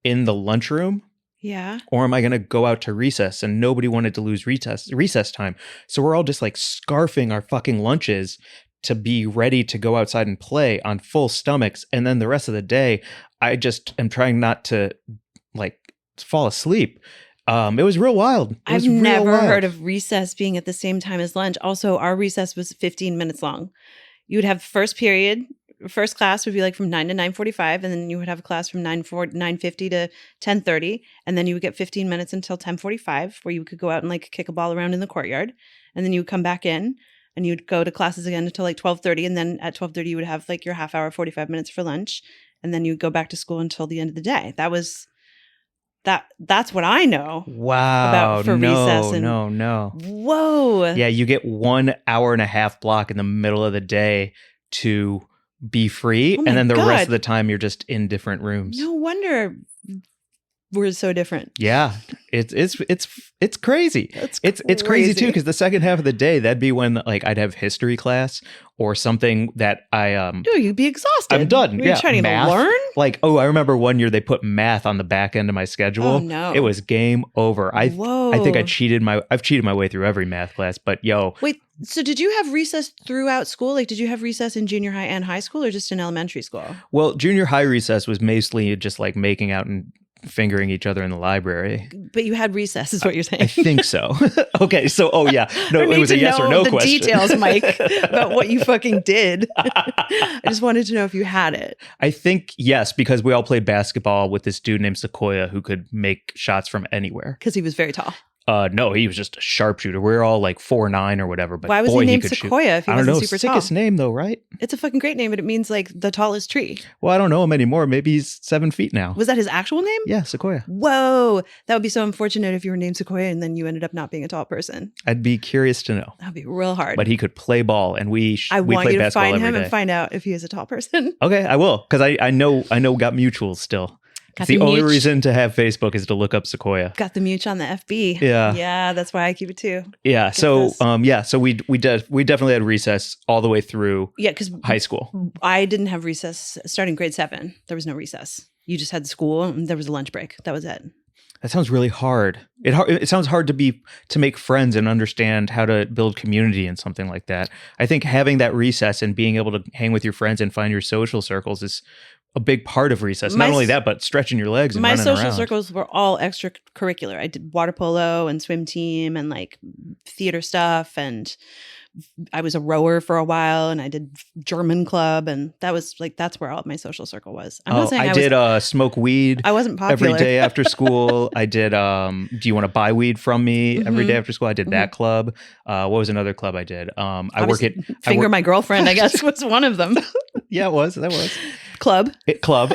in the lunchroom? Yeah. Or am I going to go out to recess? And nobody wanted to lose recess time. So we're all just like scarfing our fucking lunches to be ready to go outside and play on full stomachs. And then the rest of the day, I just am trying not to like fall asleep. It was real wild. I've never heard of recess being at the same time as lunch. Also, our recess was 15 minutes long. You would have first period. First class would be like from 9 to 9:45, and then you would have a class from 9:50 to 10:30, and then you would get 15 minutes until 10:45, where you could go out and like kick a ball around in the courtyard, and then you would come back in, and you'd go to classes again until like 12:30, and then at 12:30 you would have like your half hour, 45 minutes for lunch, and then you would go back to school until the end of the day. That's what I know. Wow. About for recess. And, no. Whoa. Yeah, you get 1 hour and a half block in the middle of the day to be free, and then the rest of the time you're just in different rooms. No wonder we're so different. Yeah, it's crazy. It's crazy too, because the second half of the day, that'd be when like I'd have history class or something that Dude, you'd be exhausted. I'm done. Were you trying to learn? Like, I remember one year they put math on the back end of my schedule. Oh no, it was game over. Whoa. I think I've cheated my way through every math class. But wait. So did you have recess throughout school? Like, did you have recess in junior high and high school, or just in elementary school? Well, junior high recess was mostly just like making out and fingering each other in the library. But you had recess, is what you're saying? I think so. Okay, so no, it was a yes or no the question. Details, Mike, about what you fucking did. I just wanted to know if you had it. I think yes, because we all played basketball with this dude named Sequoia who could make shots from anywhere. Because he was very tall. No, he was just a sharpshooter. We were all like 4'9" or whatever. But why was he named Sequoia if he wasn't super tall? Sickest name though, right? It's a fucking great name, but it means like the tallest tree. Well, I don't know him anymore. Maybe he's 7 feet now. Was that his actual name? Yeah, Sequoia. Whoa, that would be so unfortunate if you were named Sequoia and then you ended up not being a tall person. I'd be curious to know. That'd be real hard. But he could play ball, and we want played you to basketball find him every day. and find out if he is a tall person. Okay, I will, because I know got mutuals still. The only reason to have Facebook is to look up Sequoia. Got the mute on the FB. Yeah. Yeah, that's why I keep it too. Yeah. So we definitely had recess all the way through because high school. I didn't have recess starting grade 7. There was no recess. You just had school and there was a lunch break. That was it. That sounds really hard. It sounds hard to make friends and understand how to build community and something like that. I think having that recess and being able to hang with your friends and find your social circles is a big part of recess. Not only that, but stretching your legs and running around. My social circles were all extracurricular. I did water polo and swim team and like theater stuff, and I was a rower for a while, and I did German club, and that was like that's where all of my social circle was. I'm not saying I did smoke weed. I wasn't popular every day after school. I did. Do you want to buy weed from me every day after school? I did that club. What was another club I did? My girlfriend, I guess, was one of them. Yeah, it was. That was club. Club.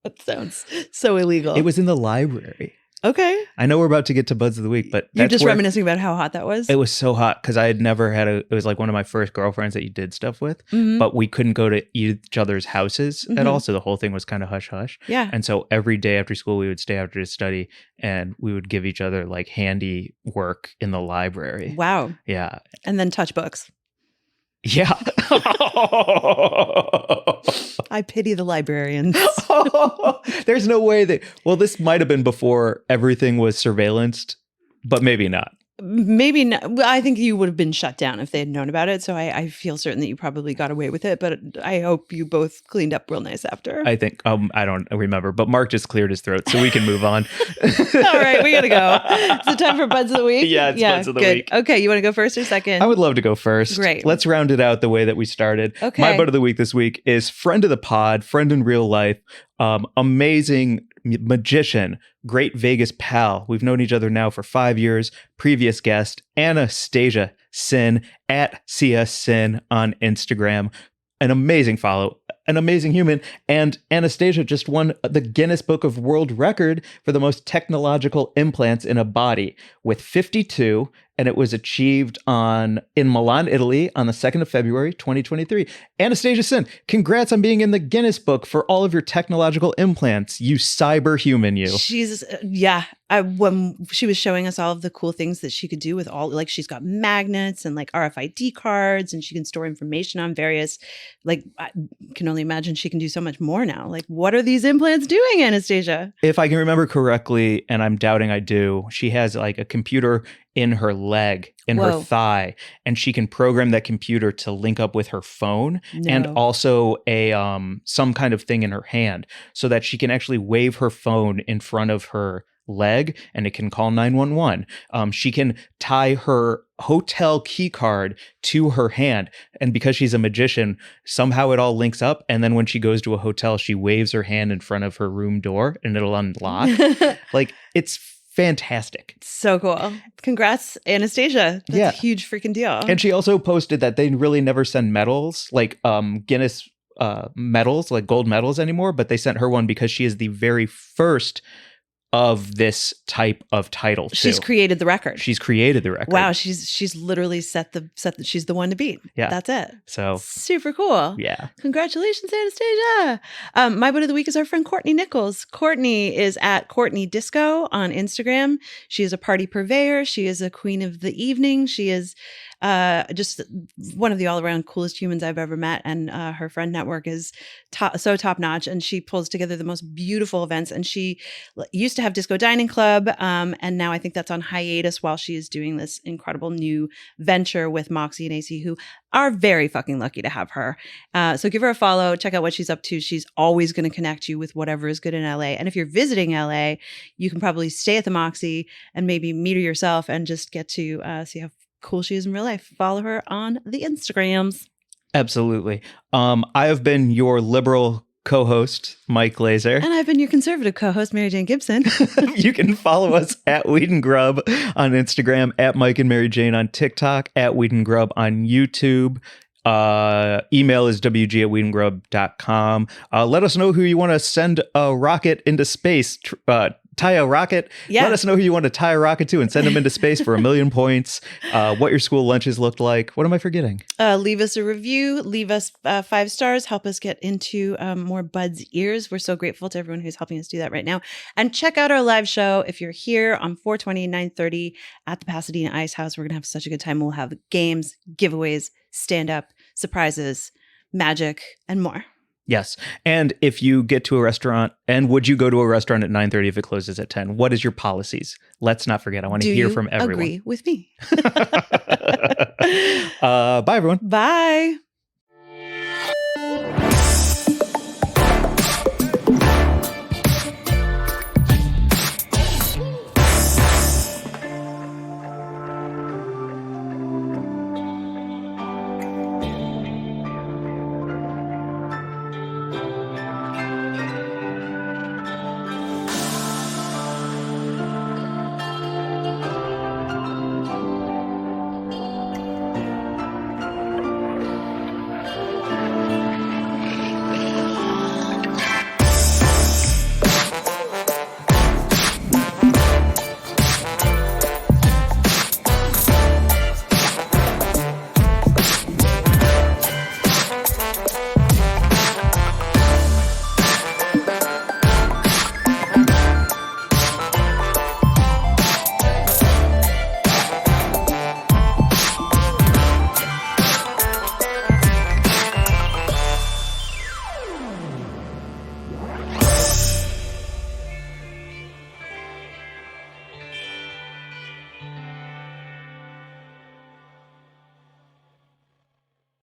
That sounds so illegal. It was in the library. Okay. I know we're about to get to Buds of the Week, but you're just reminiscing about how hot that was? It was so hot because I had never had it was like one of my first girlfriends that you did stuff with, but we couldn't go to each other's houses at all. So the whole thing was kind of hush hush. Yeah. And so every day after school, we would stay after to study and we would give each other like handy work in the library. Wow. Yeah. And then touch books. Yeah. I pity the librarians. There's no way this might have been before everything was surveillanced, but maybe not. Maybe not. Well, I think you would have been shut down if they had known about it. So I feel certain that you probably got away with it. But I hope you both cleaned up real nice after. I think I don't remember, but Mark just cleared his throat, so we can move on. All right, we gotta go. Is it time for Buds of the Week? Yeah, it's Buds of the Week. Okay, you want to go first or second? I would love to go first. Great. Let's round it out the way that we started. Okay. My Bud of the Week this week is friend of the pod, friend in real life, amazing magician, great Vegas pal. We've known each other now for 5 years. Previous guest, Anastasia Sin at CS Sin on Instagram. An amazing follow, an amazing human. And Anastasia just won the Guinness Book of World Record for the most technological implants in a body with 52. And it was achieved in Milan, Italy on the 2nd of February, 2023. Anastasia Sin, congrats on being in the Guinness Book for all of your technological implants, you cyber human, you. She's, when she was showing us all of the cool things that she could do with all, like she's got magnets and like RFID cards, and she can store information on various, like I can only imagine she can do so much more now. Like, what are these implants doing, Anastasia? If I can remember correctly, and I'm doubting I do, she has like a computer in her leg, in her thigh, and she can program that computer to link up with her phone and also a some kind of thing in her hand, so that she can actually wave her phone in front of her leg and it can call 911. She can tie her hotel key card to her hand, and because she's a magician, somehow it all links up, and then when she goes to a hotel, she waves her hand in front of her room door and it'll unlock. Like, it's fantastic. So cool. Congrats, Anastasia. That's a huge freaking deal. And she also posted that they really never send medals, like Guinness medals, like gold medals anymore, but they sent her one because she is the very first of this type of title too. She's created the record. She's created the record. Wow, she's literally set the she's the one to beat. Yeah. That's it. So super cool. yeah. Congratulations, Anastasia. My bud of the week is our friend Courtney Nichols. Courtney is at Courtney Disco on Instagram. She is a party purveyor. She is a queen of the evening. She is just one of the all-around coolest humans I've ever met. And her friend network is so top-notch. And she pulls together the most beautiful events. And she used to have Disco Dining Club. And now I think that's on hiatus while she is doing this incredible new venture with Moxie and AC, who are very fucking lucky to have her. So give her a follow. Check out what she's up to. She's always going to connect you with whatever is good in LA. And if you're visiting LA, you can probably stay at the Moxie and maybe meet her yourself and just get to see how cool she is in real life. Follow her on the Instagrams. Absolutely. I have been your liberal co-host, Mike Glazer. And I've been your conservative co-host, Mary Jane Gibson. You can follow us at Weed and Grub on Instagram, at Mike and Mary Jane on TikTok, at Weed and Grub on YouTube. Email is wg@weedandgrub.com. Let us know who you want to send a rocket into space. Tie a rocket. Yeah. Let us know who you want to tie a rocket to and send them into space for 1,000,000 points. What your school lunches looked like. What am I forgetting? Leave us a review. Leave us 5 stars. Help us get into more buds' ears. We're so grateful to everyone who's helping us do that right now. And check out our live show if you're here on 4/20, 9:30 at the Pasadena Ice House. We're going to have such a good time. We'll have games, giveaways, stand-up, surprises, magic, and more. Yes. And if you get to a restaurant, and would you go to a restaurant at 9:30 if it closes at 10? What is your policies? Let's not forget. I want to hear from everyone. Agree with me? Bye, everyone. Bye.